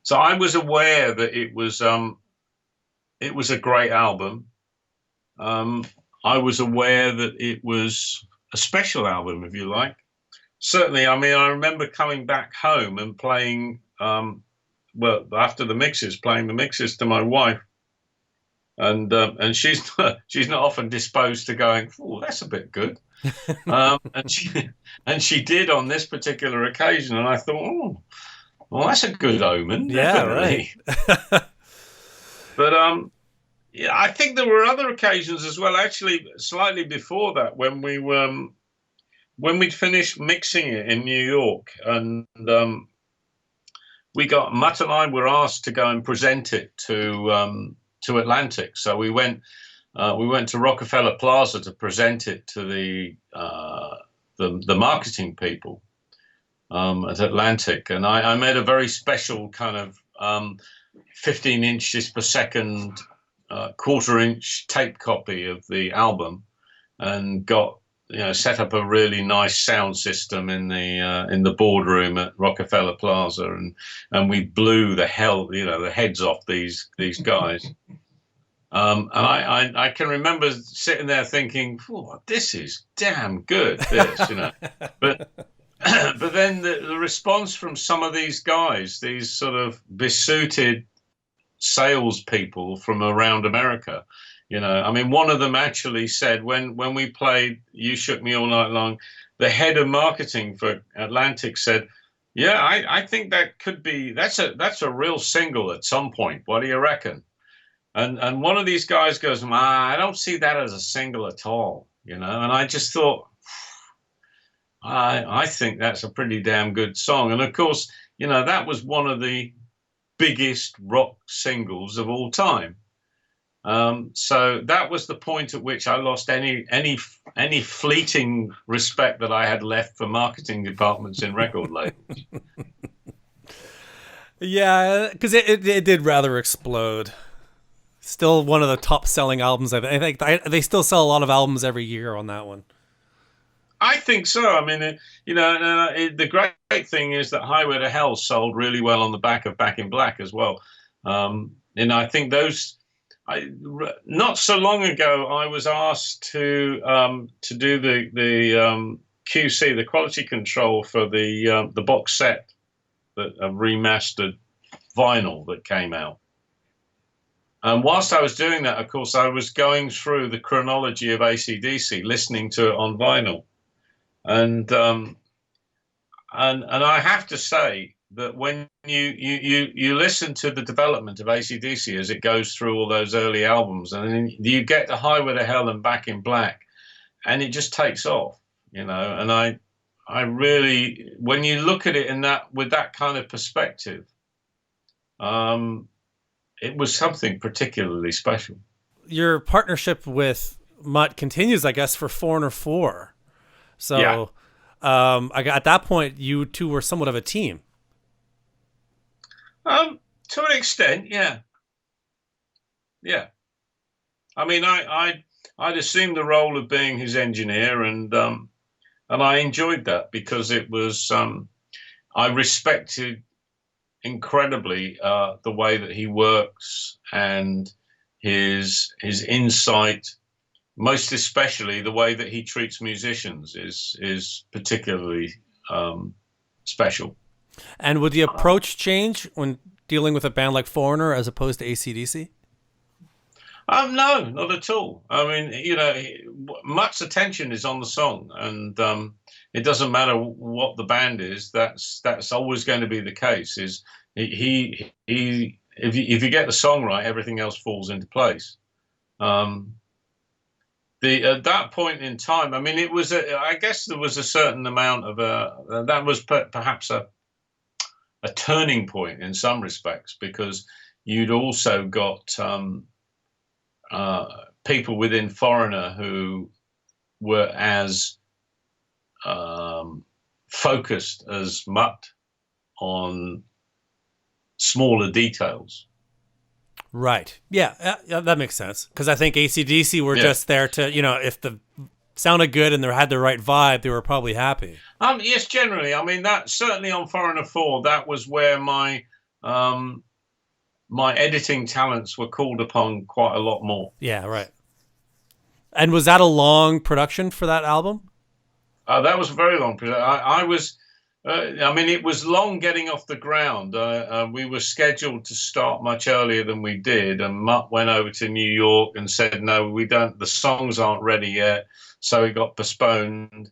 So I was aware that it was a great album. I was aware that it was a special album, if you like. Certainly, I mean, I remember coming back home and playing, after the mixes, playing the mixes to my wife. And she's not often disposed to going, oh, that's a bit good. And she did on this particular occasion, and I thought, oh, well, that's a good omen. Yeah, definitely. Right. But yeah, I think there were other occasions as well, actually, slightly before that, when we'd finished mixing it in New York, and Mutt and I were asked to go and present it to Atlantic. So we went to Rockefeller Plaza to present it to the marketing people at Atlantic, and I made a very special kind of 15 inches per second quarter-inch tape copy of the album, and got set up a really nice sound system in the boardroom at Rockefeller Plaza, and we blew the heads off these guys. And I can remember sitting there thinking, oh, this is damn good, but then the response from some of these guys, these sort of besuited salespeople from around America, I mean, one of them actually said, when we played You Shook Me All Night Long, the head of marketing for Atlantic said, yeah, I think that's a real single at some point. What do you reckon? And one of these guys goes, I don't see that as a single at all, And I just thought, I think that's a pretty damn good song. And of course, that was one of the biggest rock singles of all time. So that was the point at which I lost any fleeting respect that I had left for marketing departments in record labels. Yeah, because it did rather explode. Still one of the top selling albums. I think they still sell a lot of albums every year on that one. I think so. I mean, the great thing is that Highway to Hell sold really well on the back of Back in Black as well. And I think those. Not so long ago, I was asked to do the QC, the quality control for the box set, that remastered vinyl that came out. And whilst I was doing that, of course, I was going through the chronology of AC/DC, listening to it on vinyl. And I have to say that when you listen to the development of AC/DC as it goes through all those early albums, and then you get to Highway to Hell and Back in Black, and it just takes off, you know. And I really, when you look at it in that with that kind of perspective, it was something particularly special. Your partnership with Mutt continues, I guess, for Foreigner 4. So Yeah. At that point, you two were somewhat of a team. To an extent, yeah. Yeah. I mean, I'd assumed the role of being his engineer, and I enjoyed that because it was I respected incredibly the way that he works and his insight, most especially the way that he treats musicians is particularly special. And would the approach change when dealing with a band like Foreigner as opposed to AC/DC? No, not at all. I mean, you know, Mutt's attention is on the song, and it doesn't matter what the band is. That's always going to be the case. Is he if you get the song right, everything else falls into place. At that point in time, I mean, I guess there was a certain amount of that was perhaps a turning point in some respects, because you'd also got people within Foreigner who were as focused as Mutt on smaller details. Right. Yeah, that makes sense. Because I think AC/DC were just there to, you know, if the sounded good and they had the right vibe, they were probably happy. Yes, generally. I mean, that certainly on Foreigner 4, that was where my editing talents were called upon quite a lot more. Yeah, right. And was that a long production for that album? That was a very long production. I mean, it was long getting off the ground. We were scheduled to start much earlier than we did, and Mutt went over to New York and said, "No, we don't. The songs aren't ready yet," so it got postponed.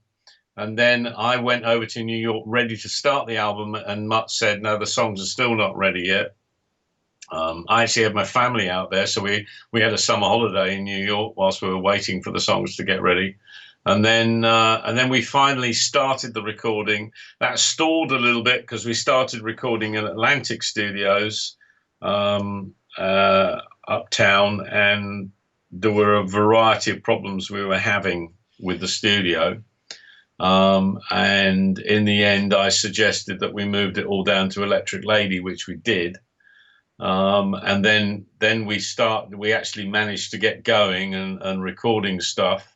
And then I went over to New York ready to start the album, and Mutt said, "No, the songs are still not ready yet." I actually had my family out there, so we had a summer holiday in New York whilst we were waiting for the songs to get ready. And then we finally started the recording. That stalled a little bit because we started recording in Atlantic Studios uptown, and there were a variety of problems we were having with the studio. And in the end, I suggested that we moved it all down to Electric Lady, which we did. And then we actually managed to get going and recording stuff.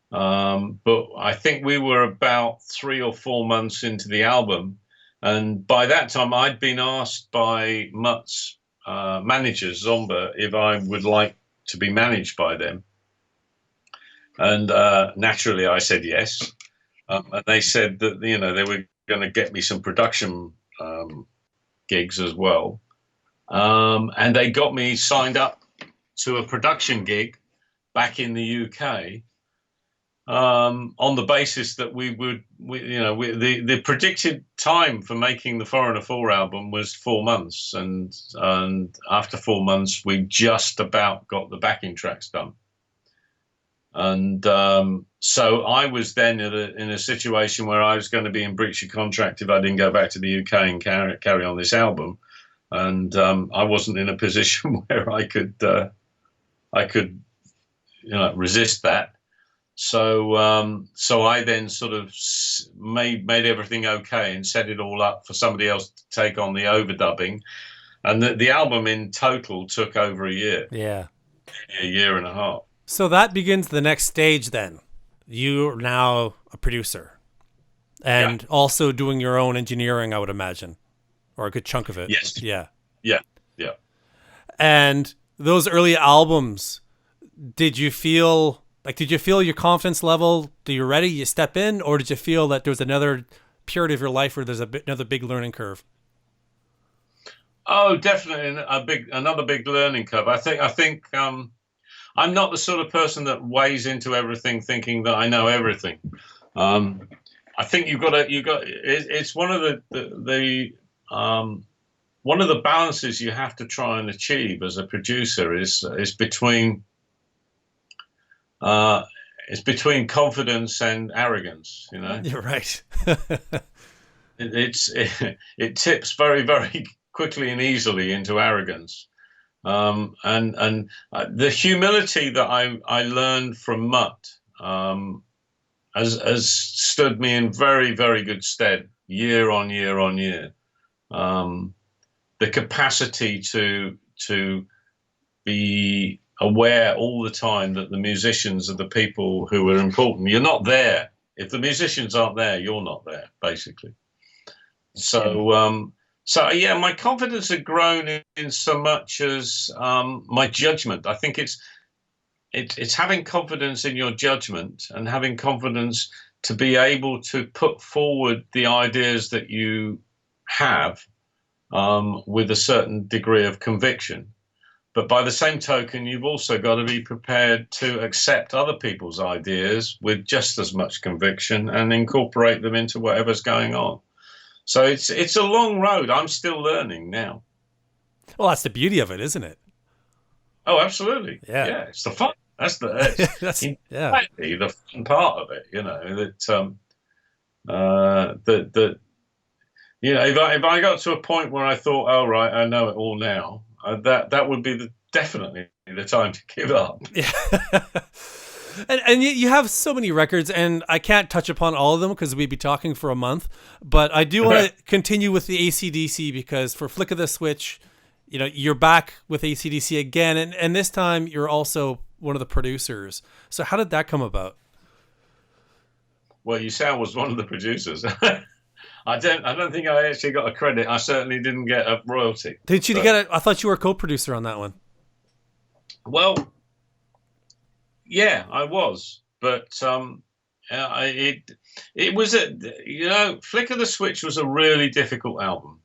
But I think we were about 3 or 4 months into the album, and by that time I'd been asked by Mutt's managers, Zomba, if I would like to be managed by them, and naturally I said yes. And they said that, you know, they were going to get me some production gigs as well, and they got me signed up to a production gig back in the UK. On the basis that the predicted time for making the Foreigner 4 album was 4 months, and after 4 months we just about got the backing tracks done. And so I was then in a situation where I was going to be in breach of contract if I didn't go back to the UK and carry on this album, and I wasn't in a position where I could resist that. So I then sort of made everything okay and set it all up for somebody else to take on the overdubbing. And the album in total took over a year. Yeah. A year and a half. So that begins the next stage then. You're now a producer. And also doing your own engineering, I would imagine. Or a good chunk of it. Yes. Yeah. Yeah. And those early albums, did you feel your confidence level? Do you ready? You step in, or did you feel that there was another period of your life where there's another big learning curve? Oh, definitely another big learning curve. I think I'm not the sort of person that weighs into everything thinking that I know everything. I think it's one of one of the balances you have to try and achieve as a producer is between confidence and arrogance. You know, You're right. it tips very, very quickly and easily into arrogance. And the humility that I learned from Mutt has stood me in very, very good stead year on year on year. The capacity to be aware all the time that the musicians are the people who are important. You're not there. If the musicians aren't there, you're not there, basically. So yeah, my confidence had grown in so much as my judgment. I think it's having confidence in your judgment and having confidence to be able to put forward the ideas that you have with a certain degree of conviction. But by the same token, you've also got to be prepared to accept other people's ideas with just as much conviction and incorporate them into whatever's going on. So it's a long road. I'm still learning now. Well, that's the beauty of it, isn't it? Oh, absolutely. Yeah. It's the fun. That's the fun part of it. You know that you know, if I got to a point where I thought, oh right, I know it all now, that would be definitely the time to give up. Yeah. And you have so many records, and I can't touch upon all of them because we'd be talking for a month. But I do want to continue with the AC/DC because for Flick of the Switch, you know, you're back with AC/DC again, and this time you're also one of the producers. So how did that come about? Well, you say I was one of the producers. I don't think I actually got a credit. I certainly didn't get a royalty. Did you get it? I thought you were a co-producer on that one. Well, yeah, I was, but it was Flick of the Switch was a really difficult album.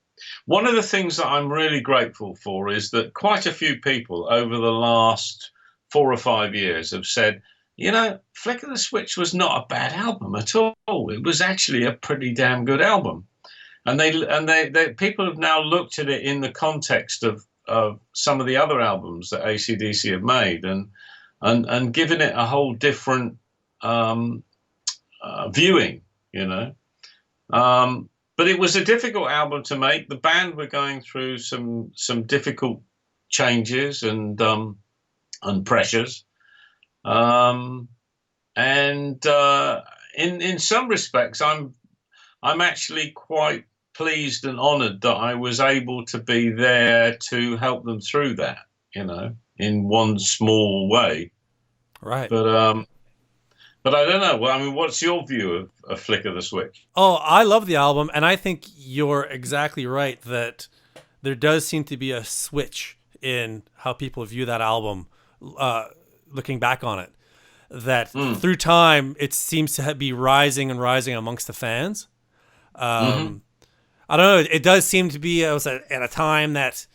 One of the things that I'm really grateful for is that quite a few people over the last 4 or 5 years have said, you know, Flick of the Switch was not a bad album at all. It was actually a pretty damn good album. And they people have now looked at it in the context of some of the other albums that AC/DC have made and given it a whole different viewing, you know. But it was a difficult album to make. The band were going through some difficult changes and pressures. In some respects, I'm actually quite pleased and honoured that I was able to be there to help them through that, you know, in one small way. Right. But I don't know. Well, I mean, what's your view of Flick of the Switch? Oh, I love the album, and I think you're exactly right that there does seem to be a switch in how people view that album. Looking back on it, that through time it seems to be rising and rising amongst the fans. I don't know. It does seem to be at a time that,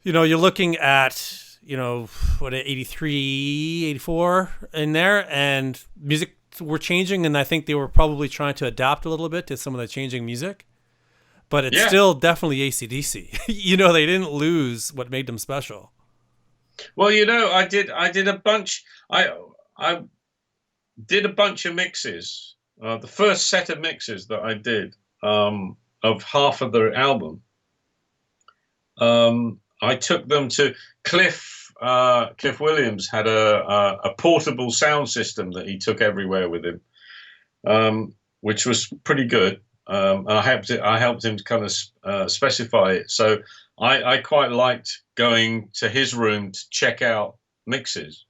you know, you're looking at, you know, what, 83, 84 in there, and music were changing, and I think they were probably trying to adapt a little bit to some of the changing music. But it's still definitely AC/DC. You know, they didn't lose what made them special. Well, you know, I did a bunch. I did a bunch of mixes. The first set of mixes that I did of half of the album, I took them to Cliff Cliff Williams had a portable sound system that he took everywhere with him, which was pretty good. And I helped him to kind of specify it. So I quite liked going to his room to check out mixes,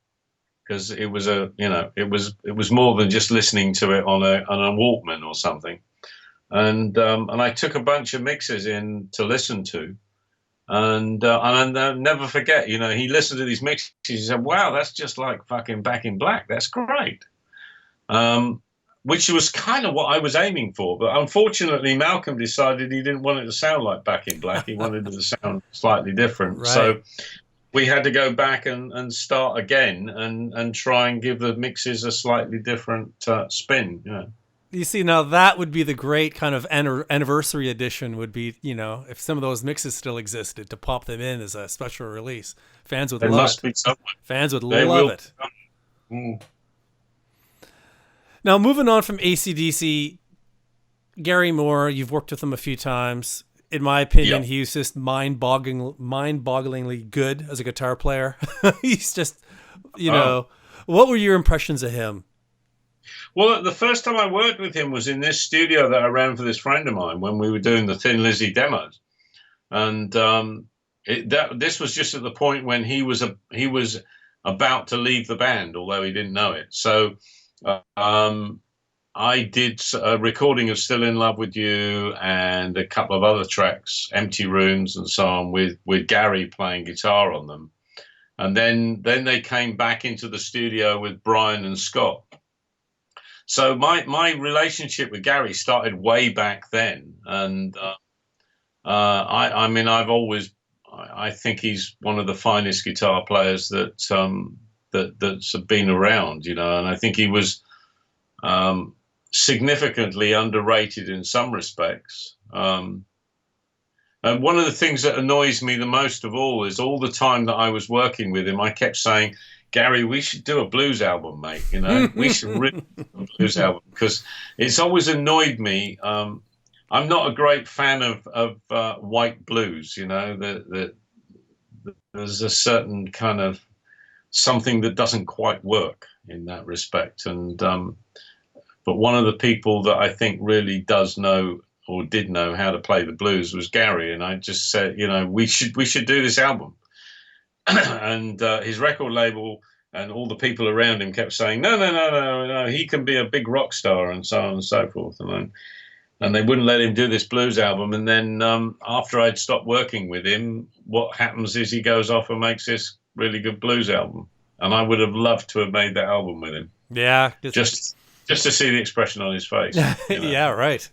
because it was it was more than just listening to it on a Walkman or something. And I took a bunch of mixes in to listen to. And I'll never forget, he listened to these mixes. He said, "Wow, that's just like fucking Back in Black. That's great." Which was kind of what I was aiming for. But unfortunately, Malcolm decided he didn't want it to sound like Back in Black. He wanted it to sound slightly different. Right. So we had to go back and start again and try and give the mixes a slightly different spin. You see, now that would be the great kind of anniversary edition, would be, if some of those mixes still existed, to pop them in as a special release. Fans would love it. Fans would love it. Mm. Now, moving on from AC/DC, Gary Moore, you've worked with him a few times. In my opinion, he's just mind-bogglingly good as a guitar player. He's just, what were your impressions of him? Well, the first time I worked with him was in this studio that I ran for this friend of mine when we were doing the Thin Lizzy demos. And this was just at the point when he was about to leave the band, although he didn't know it. So I did a recording of Still in Love with You and a couple of other tracks, Empty Rooms and so on, with Gary playing guitar on them. And then they came back into the studio with Brian and Scott. So my relationship with Gary started way back then. And I think he's one of the finest guitar players that's been around, and I think he was significantly underrated in some respects. And one of the things that annoys me the most of all is all the time that I was working with him, I kept saying, "Gary, we should do a blues album, mate. We should really do a blues album," because it's always annoyed me. I'm not a great fan of white blues. There's a certain kind of something that doesn't quite work in that respect. And but one of the people that I think really does know or did know how to play the blues was Gary. And I just said, we should do this album. And his record label and all the people around him kept saying, no, he can be a big rock star and so on and so forth. And they wouldn't let him do this blues album. And then after I'd stopped working with him, what happens is he goes off and makes this really good blues album. And I would have loved to have made that album with him. Yeah. Just to see the expression on his face. Yeah, right.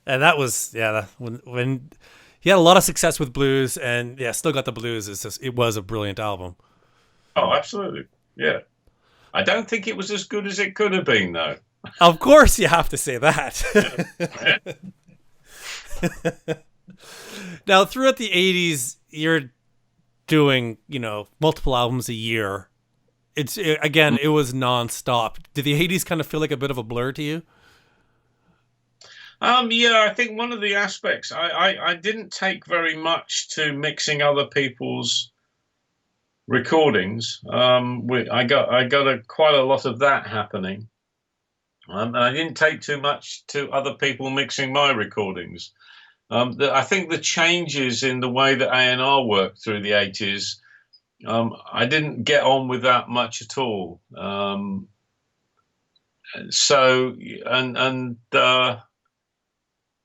And that was, when he had a lot of success with blues, and Still Got the Blues. It was a brilliant album. Oh, absolutely. Yeah. I don't think it was as good as it could have been, though. Of course you have to say that. Now, throughout the 80s, you're doing, multiple albums a year. It was nonstop. Did the 80s kind of feel like a bit of a blur to you? I think one of the aspects, I didn't take very much to mixing other people's recordings. I got quite a lot of that happening. And I didn't take too much to other people mixing my recordings. I think the changes in the way that A&R worked through the 80s, I didn't get on with that much at all.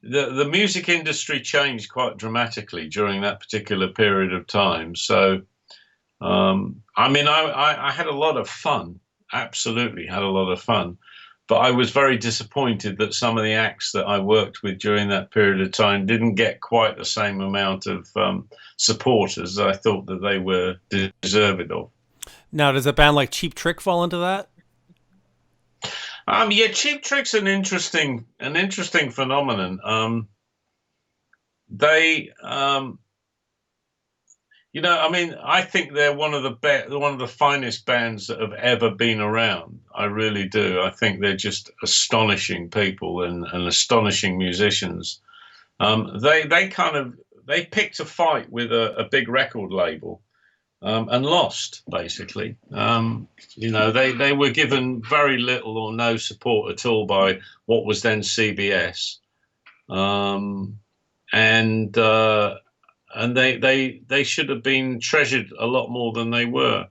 The music industry changed quite dramatically during that particular period of time. So, I had a lot of fun, absolutely had a lot of fun. But I was very disappointed that some of the acts that I worked with during that period of time didn't get quite the same amount of support as I thought that they were deserved of. Now, does a band like Cheap Trick fall into that? Cheap Trick's an interesting phenomenon. I think they're one of the finest bands that have ever been around. I really do. I think they're just astonishing people and astonishing musicians. They picked a fight with a big record label and lost, basically. They were given very little or no support at all by what was then CBS, and they should have been treasured a lot more than they were.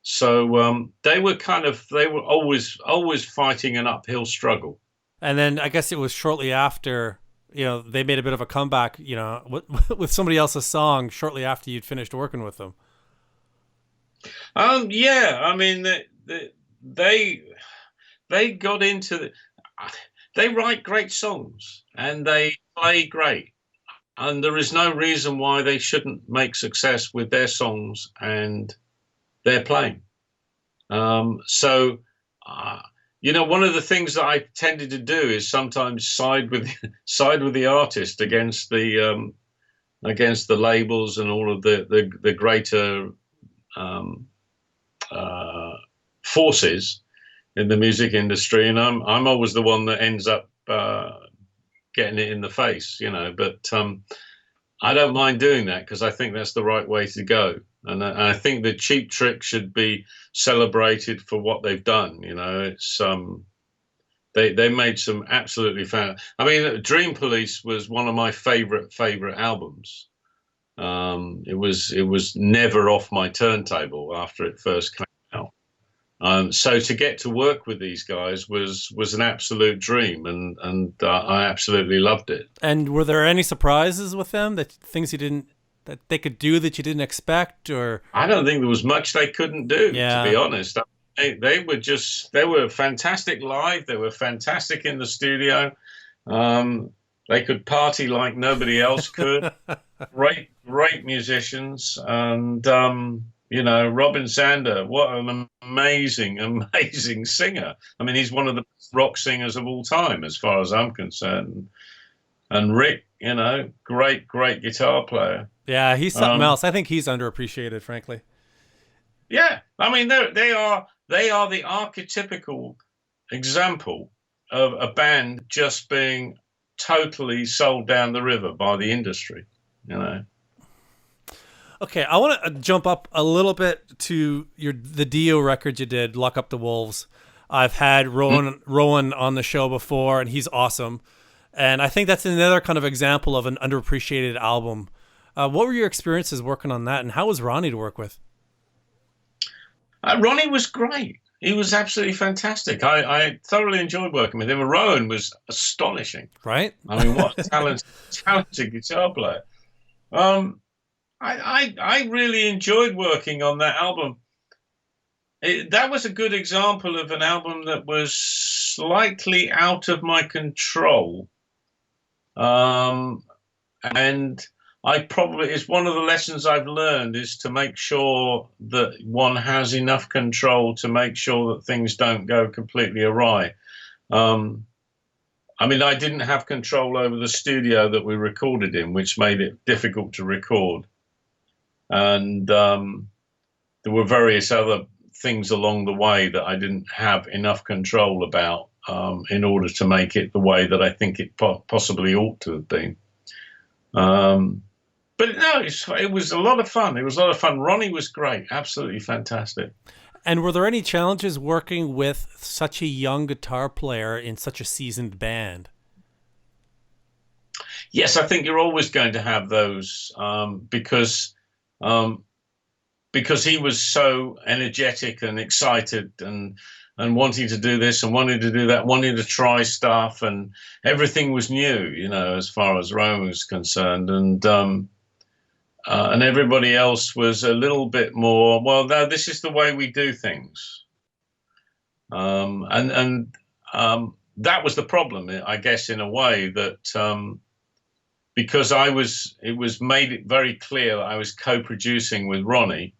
So they were always fighting an uphill struggle. And then I guess it was shortly after, they made a bit of a comeback, with somebody else's song shortly after you'd finished working with them. Yeah, I mean, they got into they write great songs and they play great, and there is no reason why they shouldn't make success with their songs and their playing. So one of the things that I tended to do is sometimes side with the artist against the labels and all of the greater forces in the music industry, and I'm always the one that ends up getting it in the face, But I don't mind doing that because I think that's the right way to go, and I think the Cheap Trick should be celebrated for what they've done. It's they made some absolutely fan. I mean, Dream Police was one of my favorite albums. It was never off my turntable after it first came out. So to get to work with these guys was an absolute dream, and I absolutely loved it. And were there any surprises with them, that things that they could do that you didn't expect? Or I don't think there was much they couldn't do, to be honest. They were fantastic live. They were fantastic in the studio. They could party like nobody else could. Great musicians, and Robin Zander, what an amazing singer. I mean, he's one of the best rock singers of all time, as far as I'm concerned. And Rick, great guitar player. Yeah, he's something else. I think he's underappreciated, frankly. Yeah, I mean, they are the archetypical example of a band just being totally sold down the river by the industry. Okay, I want to jump up a little bit to the Dio record you did, Lock Up the Wolves. I've had Rowan on the show before, and he's awesome. And I think that's another kind of example of an underappreciated album. What were your experiences working on that, and how was Ronnie to work with? Ronnie was great. He was absolutely fantastic. I thoroughly enjoyed working with him. And Rowan was astonishing. Right? I mean, what a talented guitar player. I really enjoyed working on that album. That was a good example of an album that was slightly out of my control. And it's one of the lessons I've learned is to make sure that one has enough control to make sure that things don't go completely awry. I mean, I didn't have control over the studio that we recorded in, which made it difficult to record. And there were various other things along the way that I didn't have enough control about in order to make it the way that I think it possibly ought to have been. But no, it was a lot of fun. It was a lot of fun. Ronnie was great, absolutely fantastic. And were there any challenges working with such a young guitar player in such a seasoned band? Yes, I think you're always going to have those because he was so energetic and excited and wanting to do this and wanting to do that, wanting to try stuff, and everything was new, as far as Rome was concerned. And everybody else was a little bit more, well, no, this is the way we do things. And that was the problem, I guess, in a way, that because it was made it very clear that I was co-producing with Ronnie,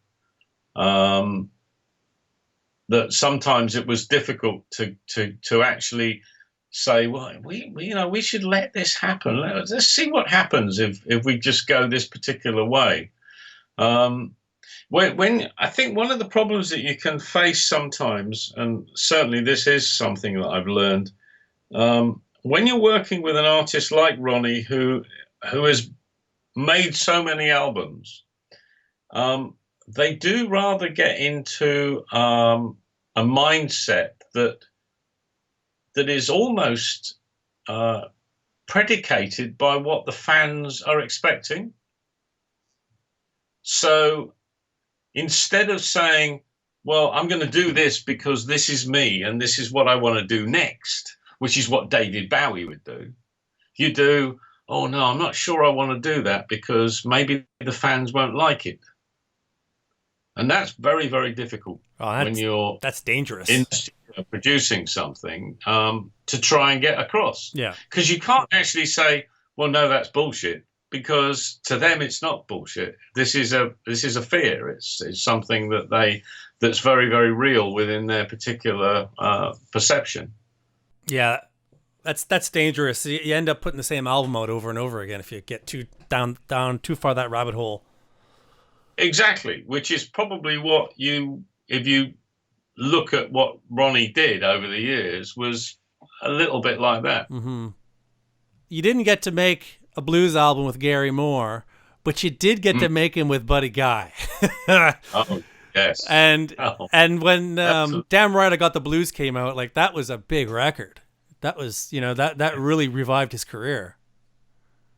that sometimes it was difficult to actually say, well, we should let this happen. Let's see what happens if we just go this particular way. When I think one of the problems that you can face sometimes, and certainly this is something that I've learned, when you're working with an artist like Ronnie, who has made so many albums, they do rather get into a mindset that is almost predicated by what the fans are expecting. So instead of saying, well, I'm going to do this because this is me and this is what I want to do next, which is what David Bowie would do, you do, oh, no, I'm not sure I want to do that because maybe the fans won't like it. And that's very, very difficult when that's dangerous in producing something to try and get across. Yeah, because you can't actually say, well, no, that's bullshit, because to them it's not bullshit. This is a fear. It's something that's very, very real within their particular perception. Yeah, that's dangerous. You end up putting the same album out over and over again if you get too down too far that rabbit hole. Exactly, which is probably what if you look at what Ronnie did over the years, was a little bit like that. Mm-hmm. You didn't get to make a blues album with Gary Moore, but you did get to make him with Buddy Guy. Oh, yes. And when Damn Right I Got the Blues came out, like, that was a big record. That was, that really revived his career.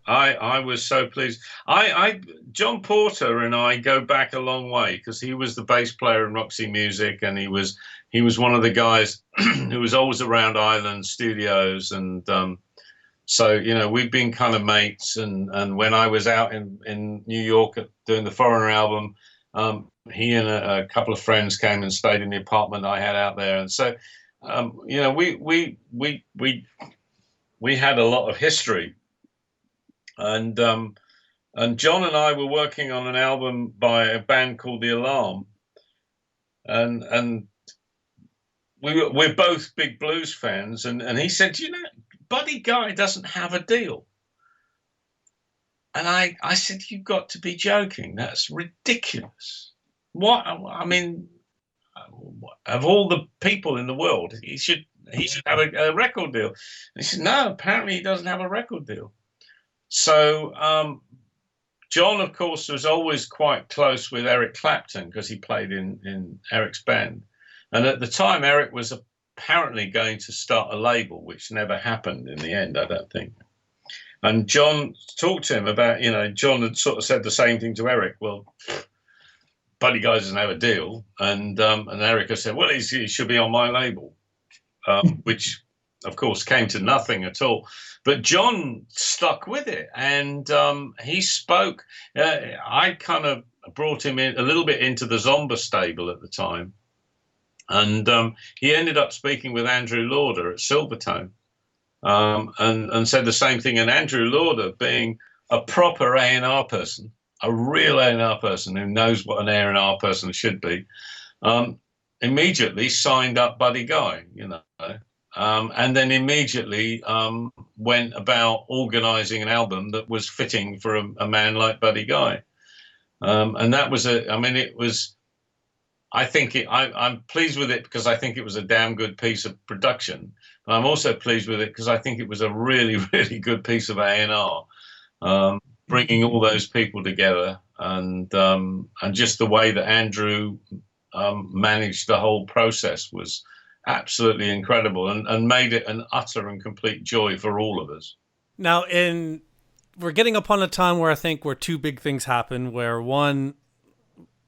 I was so pleased. John Porter and I go back a long way, because he was the bass player in Roxy Music, and he was one of the guys who was always around Island Studios, and so we've been kind of mates. And when I was out in New York doing the Foreigner album, he and a couple of friends came and stayed in the apartment I had out there, and so we had a lot of history. And John and I were working on an album by a band called The Alarm, and we're both big blues fans. And he said, Buddy Guy doesn't have a deal. And I said, you've got to be joking. That's ridiculous. What? I mean, of all the people in the world, he should have a record deal. And he said, no, apparently he doesn't have a record deal. So John, of course, was always quite close with Eric Clapton, because he played in Eric's band. And at the time, Eric was apparently going to start a label, which never happened in the end, I don't think. And John talked to him about, John had sort of said the same thing to Eric. Well, Buddy Guy doesn't have a deal. And Eric has said, well, he should be on my label, which, of course, came to nothing at all. But John stuck with it, and he spoke. I kind of brought him in a little bit into the Zomba stable at the time, and he ended up speaking with Andrew Lauder at Silvertone, and said the same thing. And Andrew Lauder, being a proper A&R person, a real A&R person who knows what an A&R person should be, immediately signed up Buddy Guy, and then immediately went about organising an album that was fitting for a man like Buddy Guy. And that was I'm pleased with it because I think it was a damn good piece of production. But I'm also pleased with it because I think it was a really, really good piece of A&R, bringing all those people together, and just the way that Andrew managed the whole process was absolutely incredible, and made it an utter and complete joy for all of us. Now, we're getting upon a time where I think where two big things happen, where one,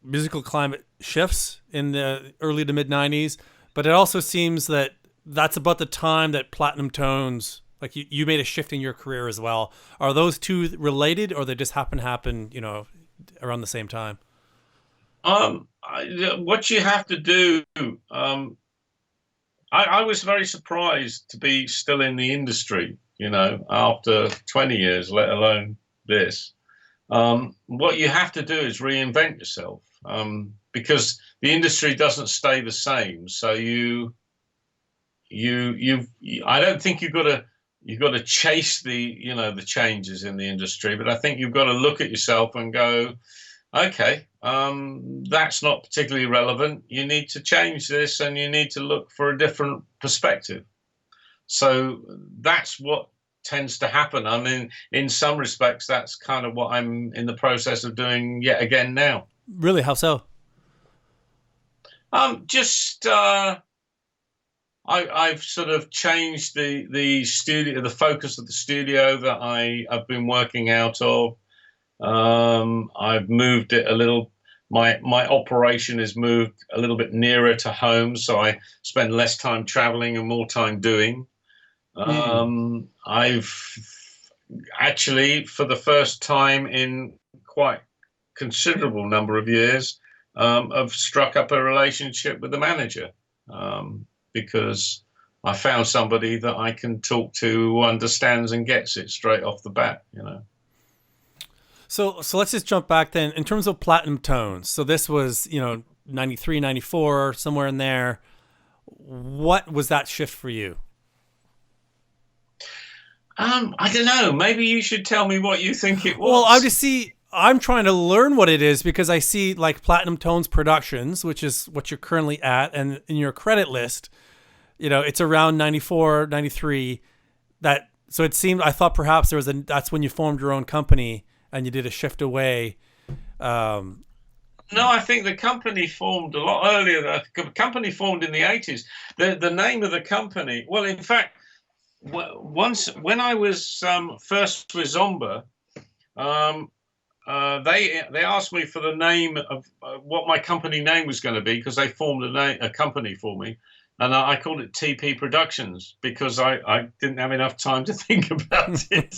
musical climate shifts in the early to mid 90s, but it also seems that that's about the time that Platinum Tones, like you made a shift in your career as well. Are those two related, or they just happen around the same time? What you have to do, I was very surprised to be still in the industry, after 20 years, let alone this. What you have to do is reinvent yourself, because the industry doesn't stay the same. So I don't think you've got to chase the changes in the industry, but I think you've got to look at yourself and go, okay, that's not particularly relevant. You need to change this, and you need to look for a different perspective. So that's what tends to happen. I mean, in some respects, that's kind of what I'm in the process of doing yet again now. Really? How so? Just I've sort of changed the studio, the focus of the studio that I've been working out of. I've moved it a little. My operation is moved a little bit nearer to home, so I spend less time traveling and more time doing. I've actually, for the first time in quite considerable number of years, I've struck up a relationship with the manager, because I found somebody that I can talk to who understands and gets it straight off the bat, you know. So let's just jump back then in terms of Platinum Tones. So this was, 93, 94, somewhere in there. What was that shift for you? I don't know. Maybe you should tell me what you think it was. Well, I'm trying to learn what it is because I see like Platinum Tones Productions, which is what you're currently at, and in your credit list, it's around 94, 93. So it seemed, I thought perhaps that's when you formed your own company and you did a shift away. No, I think the company formed a lot earlier. The company formed in the 80s. The name of the company, well, in fact, once when I was first with Zomba, they asked me for the name of what my company name was going to be, because they formed a company for me, and I called it TP Productions because I didn't have enough time to think about it.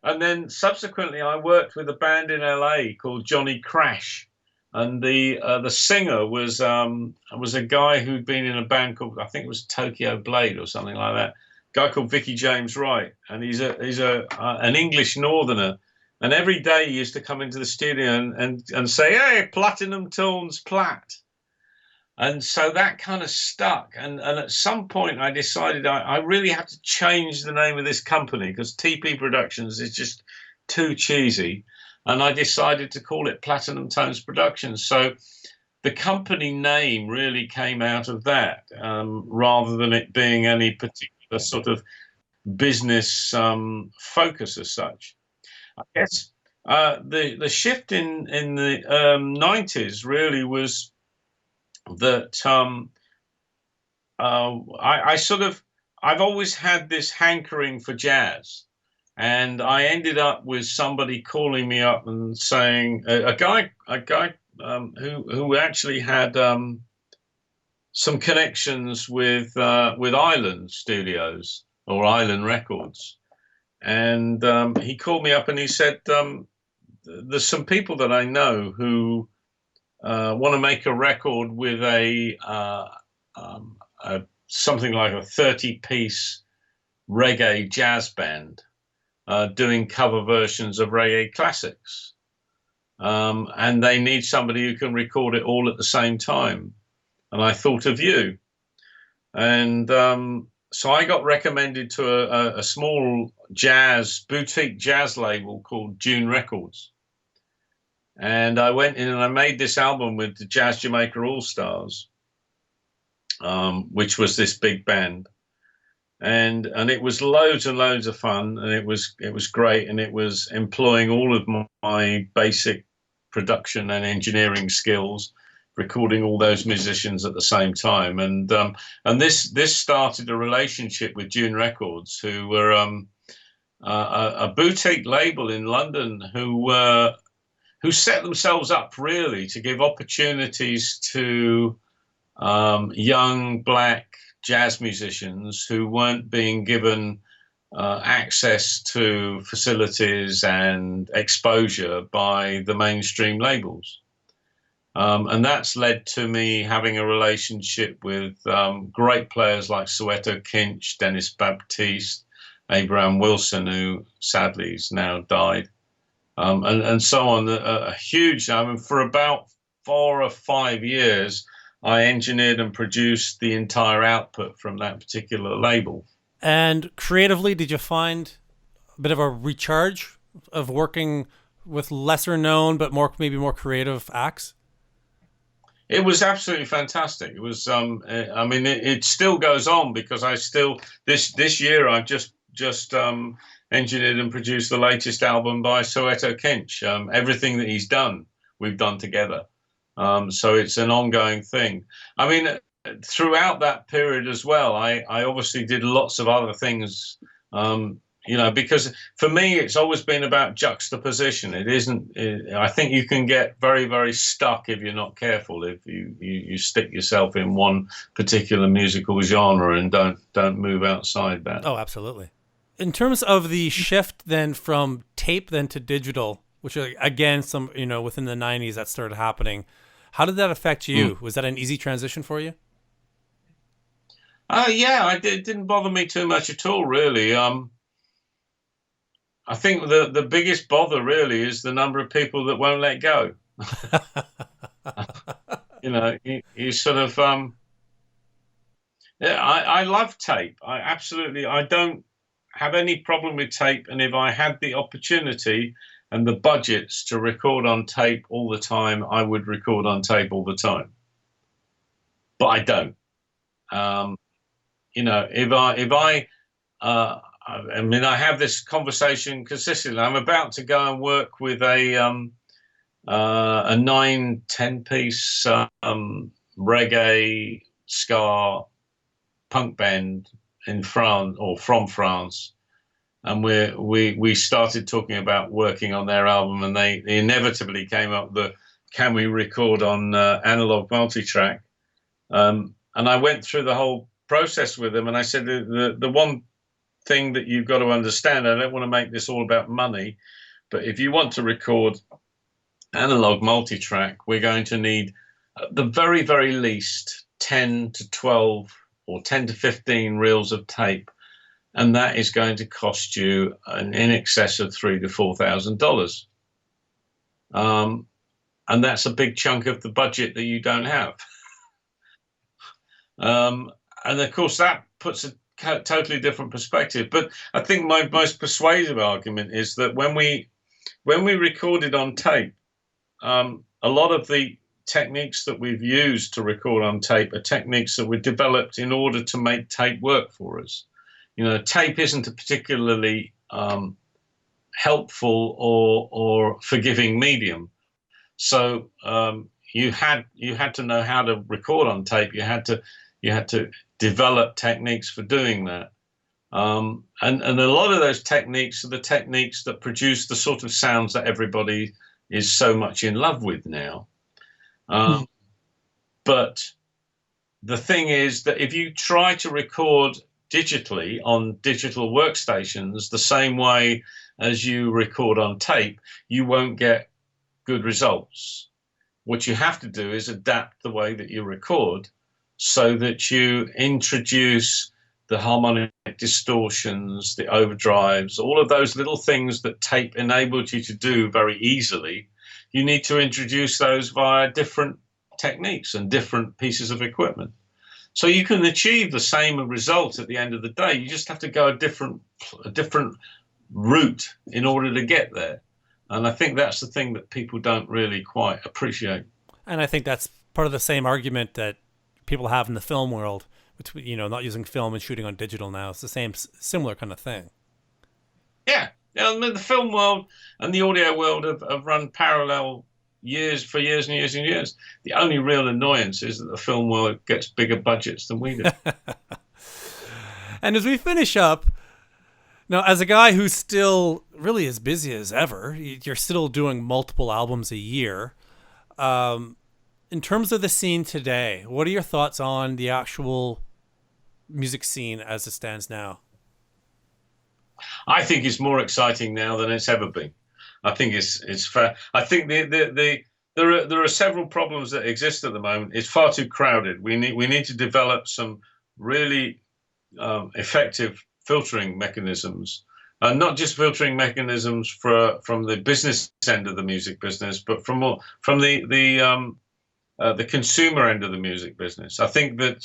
And then subsequently I worked with a band in LA called Johnny Crash, and the singer was a guy who'd been in a band called, I think it was Tokyo Blade or something like that. A guy called Vicky James Wright, and he's an English northerner, and every day he used to come into the studio and say, "Hey, Platinum Tones Platt," and so that kind of stuck. And at some point I decided I really have to change the name of this company because TP Productions is just too cheesy. And I decided to call it Platinum Tones Productions. So the company name really came out of that, rather than it being any particular sort of business focus as such. I guess the shift in the 90s really was that I've always had this hankering for jazz. And I ended up with somebody calling me up and saying, a guy who actually had some connections with Island Studios or Island Records, and he called me up and he said, "There's some people that I know who want to make a record with something like a 30-piece reggae jazz band." Doing cover versions of reggae classics. And they need somebody who can record it all at the same time. And I thought of you. And so I got recommended to a small boutique jazz label called June Records. And I went in and I made this album with the Jazz Jamaica All-Stars, which was this big band. And it was loads and loads of fun, and it was great, and it was employing all of my basic production and engineering skills, recording all those musicians at the same time, and this started a relationship with June Records, who were a boutique label in London who set themselves up really to give opportunities to young black jazz musicians who weren't being given access to facilities and exposure by the mainstream labels. And that's led to me having a relationship with great players like Soweto Kinch, Dennis Baptiste, Abraham Wilson, who sadly has now died, and so on. For about 4 or 5 years, I engineered and produced the entire output from that particular label. And creatively, did you find a bit of a recharge of working with lesser known but maybe more creative acts? It was absolutely fantastic. It was, it still goes on because this year I've just engineered and produced the latest album by Soweto Kinch. Everything that he's done, we've done together. So it's an ongoing thing. I mean, throughout that period as well, I obviously did lots of other things, because for me, it's always been about juxtaposition. It isn't, I think you can get very, very stuck if you're not careful, if you stick yourself in one particular musical genre and don't move outside that. Oh, absolutely. In terms of the shift then from tape then to digital, which again, within the 90s that started happening, how did that affect you? Was that an easy transition for you? Yeah, it didn't bother me too much at all, really. I think the biggest bother really is the number of people that won't let go. You sort of, yeah, I love tape. I don't have any problem with tape. And if I had the opportunity and the budgets to record on tape all the time, I would record on tape all the time. But I don't. I have this conversation consistently. I'm about to go and work with a 9-10 piece reggae ska punk band in France, or from France, and we started talking about working on their album, and they inevitably came up with can we record on analog multitrack, and I went through the whole process with them, and I said the one thing that you've got to understand, I don't want to make this all about money, but if you want to record analog multitrack, we're going to need at the very, very least 10 to 12 or 10 to 15 reels of tape, and that is going to cost you in excess of $3,000 to $4,000. And that's a big chunk of the budget that you don't have. And of course, that puts a totally different perspective. But I think my most persuasive argument is that when we recorded on tape, a lot of the techniques that we've used to record on tape are techniques that were developed in order to make tape work for us. Tape isn't a particularly helpful or forgiving medium. So you had to know how to record on tape. You had to develop techniques for doing that. And a lot of those techniques are the techniques that produce the sort of sounds that everybody is so much in love with now. But the thing is that if you try to record digitally on digital workstations the same way as you record on tape, you won't get good results. What you have to do is adapt the way that you record so that you introduce the harmonic distortions, the overdrives, all of those little things that tape enabled you to do very easily. You need to introduce those via different techniques and different pieces of equipment. So you can achieve the same result at the end of the day. You just have to go a different route in order to get there. And I think that's the thing that people don't really quite appreciate. And I think that's part of the same argument that people have in the film world, between not using film and shooting on digital now. It's the same, similar kind of thing. Yeah. The film world and the audio world have run parallel for years and years and years. The only real annoyance is that the film world gets bigger budgets than we do. And as we finish up, now, as a guy who's still really as busy as ever, you're still doing multiple albums a year. In terms of the scene today, what are your thoughts on the actual music scene as it stands now? I think it's more exciting now than it's ever been. I think it's fair. I think there are several problems that exist at the moment. It's far too crowded. We need to develop some really effective filtering mechanisms, not just filtering mechanisms from the business end of the music business, but from the consumer end of the music business. I think that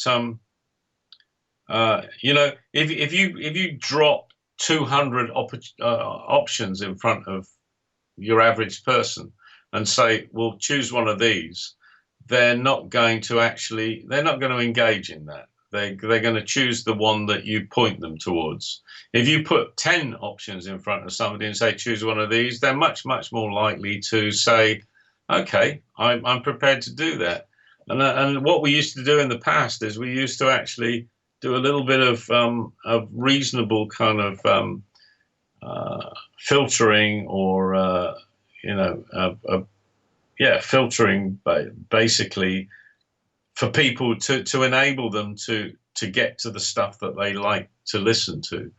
if you drop 200 options in front of your average person and say, well, choose one of these, they're not going to engage in that. They're going to choose the one that you point them towards. If you put 10 options in front of somebody and say, choose one of these, they're much, much more likely to say, okay, I'm prepared to do that. And what we used to do in the past is we used to actually do a little bit of reasonable kind of filtering, or filtering, basically, for people to enable them to get to the stuff that they like to listen to.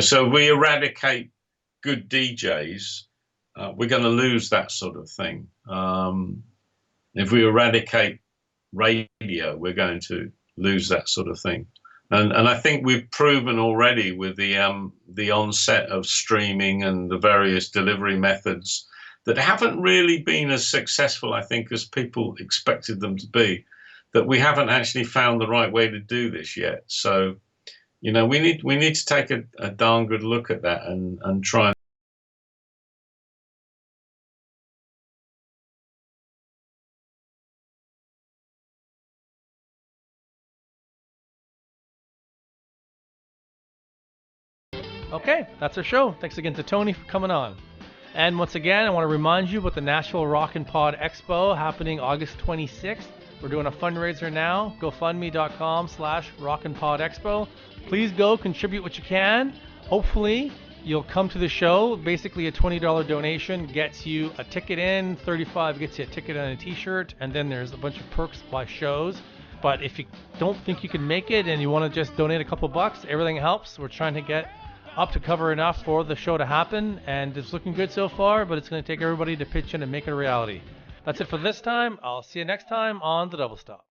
So we eradicate good DJs, we're going to lose that sort of thing. If we eradicate radio, we're going to lose that sort of thing. And I think we've proven already with the onset of streaming and the various delivery methods that haven't really been as successful, I think, as people expected them to be, that we haven't actually found the right way to do this yet. So, we need to take a darn good look at that and try and Okay, that's our show. Thanks again to Tony for coming on. And once again, I want to remind you about the Nashville Rock and Pod Expo happening August 26th. We're doing a fundraiser now, gofundme.com/rockandpodexpo. Please go, contribute what you can. Hopefully, you'll come to the show. Basically, a $20 donation gets you a ticket in, $35 gets you a ticket and a t-shirt, and then there's a bunch of perks by shows. But if you don't think you can make it and you want to just donate a couple bucks, everything helps. We're trying to get up to cover enough for the show to happen, and it's looking good so far, but it's going to take everybody to pitch in and make it a reality. That's it for this time. I'll see you next time on The Double Stop.